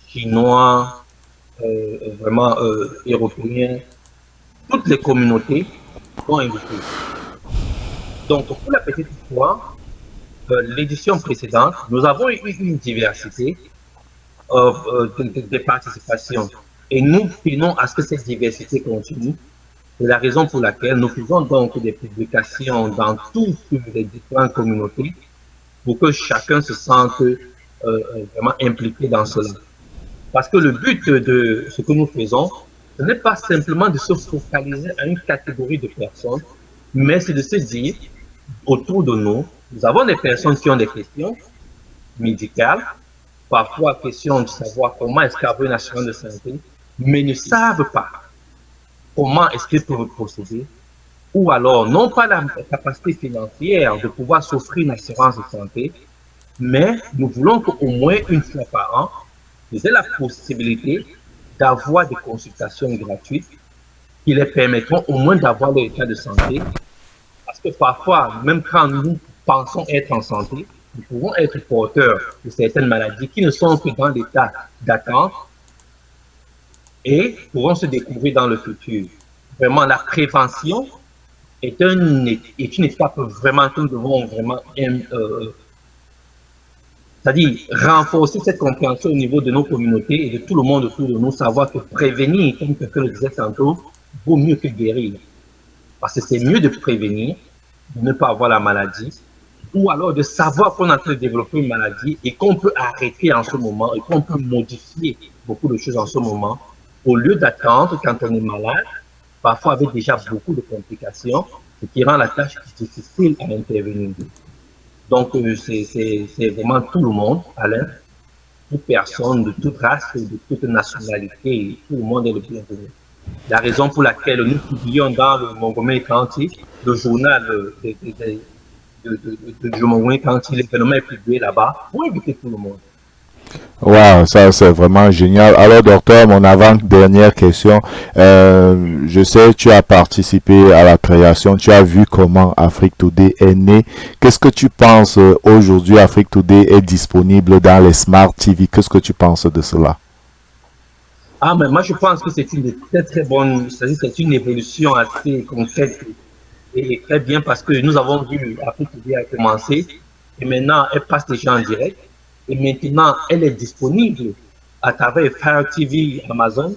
chinois, vraiment européens, toutes les communautés ont invité. Donc, pour la petite histoire, l'édition précédente, nous avons eu une diversité de participation. Et nous tenons à ce que cette diversité continue. C'est la raison pour laquelle nous faisons donc des publications dans toutes les différentes communautés pour que chacun se sente vraiment impliqué dans cela. Parce que le but de ce que nous faisons, ce n'est pas simplement de se focaliser à une catégorie de personnes, mais c'est de se dire, autour de nous, nous avons des personnes qui ont des questions médicales, parfois question de savoir comment est-ce qu'avoir une assurance de santé, mais ne savent pas comment est-ce qu'ils peuvent procéder, ou alors n'ont pas la capacité financière de pouvoir s'offrir une assurance de santé, mais nous voulons qu'au moins une fois par an, ils aient la possibilité d'avoir des consultations gratuites qui les permettront au moins d'avoir leur état de santé. Parce que parfois, même quand nous pensons être en santé, nous pouvons être porteurs de certaines maladies qui ne sont que dans l'état d'attente et pourront se découvrir dans le futur. Vraiment, la prévention est une étape vraiment que nous devons vraiment c'est-à-dire renforcer cette compréhension au niveau de nos communautés et de tout le monde autour de nous, savoir que prévenir, comme quelqu'un le disait tantôt, vaut mieux que guérir. Parce que c'est mieux de prévenir, de ne pas avoir la maladie, ou alors de savoir qu'on est en train de développer une maladie et qu'on peut arrêter en ce moment et qu'on peut modifier beaucoup de choses en ce moment, au lieu d'attendre quand on est malade, parfois avec déjà beaucoup de complications, ce qui rend la tâche difficile à intervenir. Donc, c'est vraiment tout le monde, Alain, toute personne de toute race, de toute nationalité, tout le monde est le bienvenu. La raison pour laquelle nous publions dans le Montgomery County, le journal de Montgomery County, l'événement est publié là-bas pour inviter tout le monde. Wow, ça c'est vraiment génial. Alors docteur, mon avant-dernière question, je sais tu as participé à la création, tu as vu comment Afrique Today est né. Qu'est-ce que tu penses aujourd'hui Afrique Today est disponible dans les Smart TV? Qu'est-ce que tu penses de cela? Ah, mais moi je pense que c'est une très très bonne, c'est une évolution assez concrète et très bien parce que nous avons vu Afrique Today a commencé et maintenant elle passe déjà en direct. Et maintenant, elle est disponible à travers Fire TV, Amazon.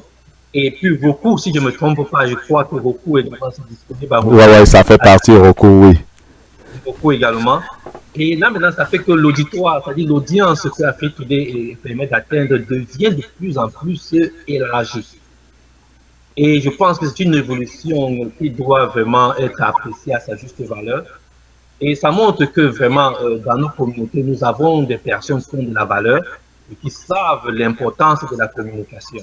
Et puis Roku, si je ne me trompe pas, je crois que Roku est disponible à Roku. Ouais, ça fait partie Roku, oui. Roku également. Et là, maintenant, ça fait que l'auditoire, c'est-à-dire l'audience que Afrique Today permet d'atteindre devient de plus en plus élargie. Et je pense que c'est une évolution qui doit vraiment être appréciée à sa juste valeur. Et ça montre que vraiment, dans nos communautés, nous avons des personnes qui ont de la valeur et qui savent l'importance de la communication.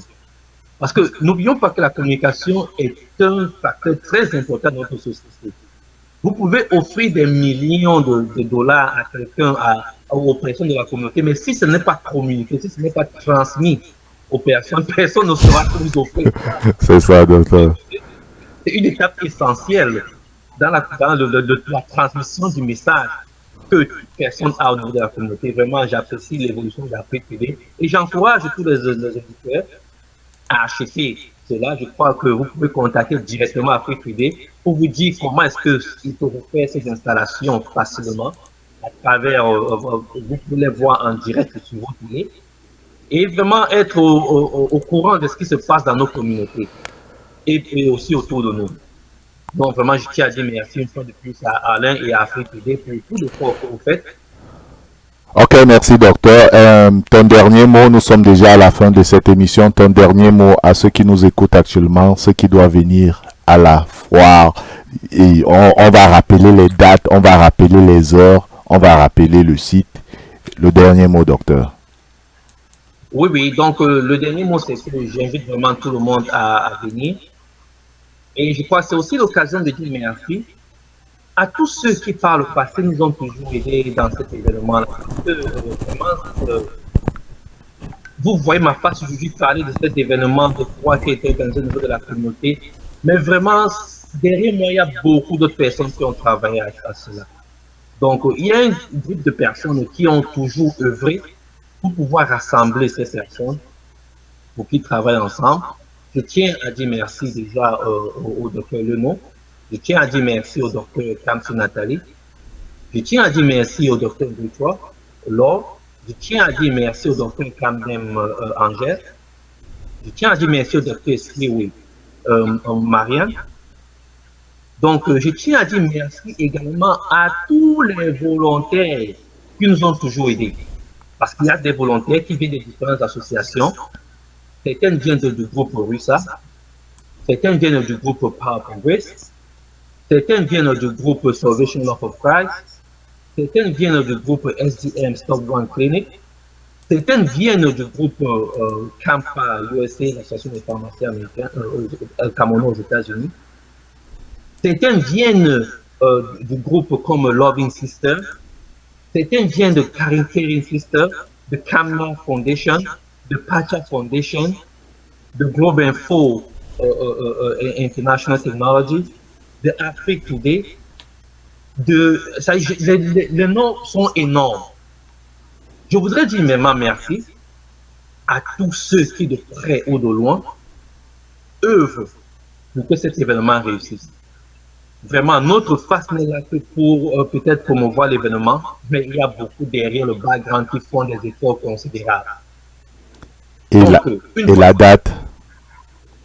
Parce que n'oublions pas que la communication est un facteur très important dans notre société. Vous pouvez offrir des millions de dollars à quelqu'un, aux personnes de la communauté, mais si ce n'est pas communiqué, si ce n'est pas transmis aux personnes, personne ne saura que vous offrir. C'est ça, docteur. C'est une étape essentielle dans la transmission du message que toute personne a au niveau de la communauté. Vraiment, j'apprécie l'évolution d'Afrique TV et j'encourage tous les auditeurs à acheter cela. Je crois que vous pouvez contacter directement Afrique TV pour vous dire comment est-ce qu'ils peuvent faire ces installations facilement à travers, vous pouvez les voir en direct sur votre télé et vraiment être au courant de ce qui se passe dans nos communautés et aussi autour de nous. Donc, vraiment, je tiens à dire merci une fois de plus à Alain et à Afrique TV pour tout le travail que vous faites. Ok, merci docteur. Ton dernier mot, nous sommes déjà à la fin de cette émission. Ton dernier mot à ceux qui nous écoutent actuellement, ceux qui doivent venir à la foire. Et on va rappeler les dates, on va rappeler les heures, on va rappeler le site. Le dernier mot, docteur. Oui, donc le dernier mot, c'est que j'invite vraiment tout le monde à venir. Et je crois que c'est aussi l'occasion de dire merci à tous ceux qui, par le passé, nous ont toujours aidés dans cet événement-là. Vous voyez ma face aujourd'hui parler de cet événement de foi qui a été organisé au niveau de la communauté. Mais vraiment, derrière moi, il y a beaucoup d'autres personnes qui ont travaillé à cela. Donc, il y a un groupe de personnes qui ont toujours œuvré pour pouvoir rassembler ces personnes, pour qu'ils travaillent ensemble. Je tiens à dire merci déjà au docteur Leno Je tiens à dire merci au docteur Kamsu Nathalie. Je tiens à dire merci au docteur Victoire Laure. Je tiens à dire merci au docteur Kamdem Angers. Je tiens à dire merci au docteur Sliwi Marianne. Donc, je tiens à dire merci également à tous les volontaires qui nous ont toujours aidés. Parce qu'il y a des volontaires qui viennent des différentes associations. Certains viennent du groupe RUSA, certains viennent du groupe Power Congress, certains viennent du groupe Salvation Love of Christ, certains viennent du groupe SDM Stop One Clinic, certains viennent du groupe CAMPA USA, l'association des pharmaciens américains, Cameroun aux États-Unis. Certains viennent du groupe comme Loving Sister, certains viennent de Caring Sister, de Camna Foundation, de Pacha Foundation, de Globe Info International Technology, de Afrique Today. Les noms sont énormes. Je voudrais dire vraiment merci à tous ceux qui, de près ou de loin, œuvrent pour que cet événement réussisse. Vraiment, notre face n'est là que pour peut-être promouvoir l'événement, mais il y a beaucoup derrière le background qui font des efforts considérables. Et, donc, la date?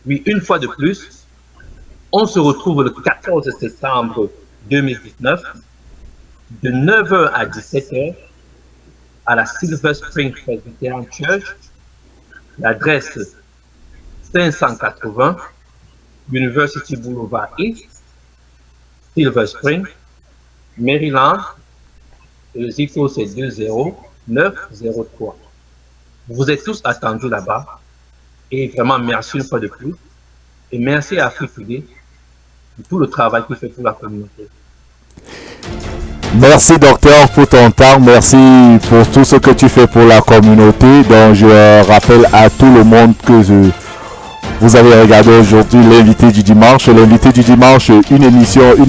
Oui, une fois de plus, on se retrouve le 14 septembre 2019, de 9h à 17h, à la Silver Spring Presbyterian Church, l'adresse 580 University Boulevard East, Silver Spring, Maryland, le zip code c'est 20903. Vous êtes tous attendus là-bas et vraiment merci une fois de plus et merci à Afrique Today pour tout le travail qu'il fait pour la communauté. Merci docteur pour ton temps, merci pour tout ce que tu fais pour la communauté. Donc je rappelle à tout le monde que vous avez regardé aujourd'hui l'invité du dimanche. L'invité du dimanche, une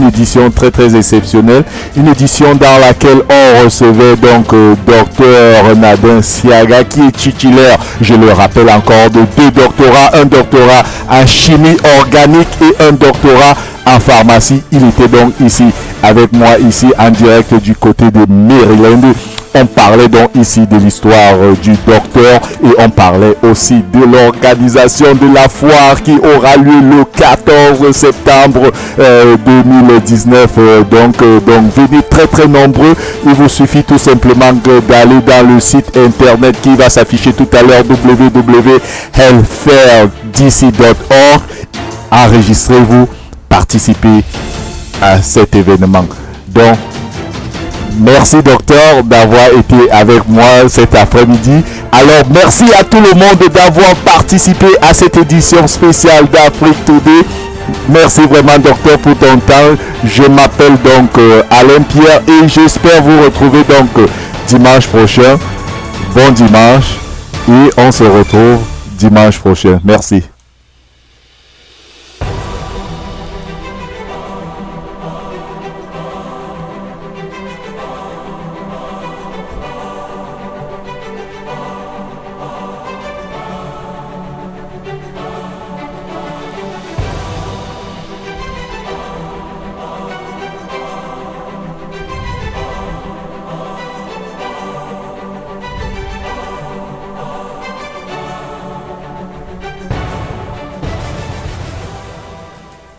édition très très exceptionnelle. Une édition dans laquelle on recevait donc docteur Nadin Siaga qui est titulaire, je le rappelle encore, de 2 doctorats. Un doctorat en chimie organique et un doctorat en pharmacie. Il était donc ici avec moi ici en direct du côté de Maryland. On parlait donc ici de l'histoire du docteur et on parlait aussi de l'organisation de la foire qui aura lieu le 14 septembre 2019. Donc venez très très nombreux. Il vous suffit tout simplement d'aller dans le site internet qui va s'afficher tout à l'heure, www.healthfairdc.org. Enregistrez-vous, participez à cet événement. Donc merci docteur d'avoir été avec moi cet après-midi. Alors merci à tout le monde d'avoir participé à cette édition spéciale d'Afrique Today. Merci vraiment docteur pour ton temps. Je m'appelle donc Alain Pierre et j'espère vous retrouver donc dimanche prochain. Bon dimanche et on se retrouve dimanche prochain. Merci.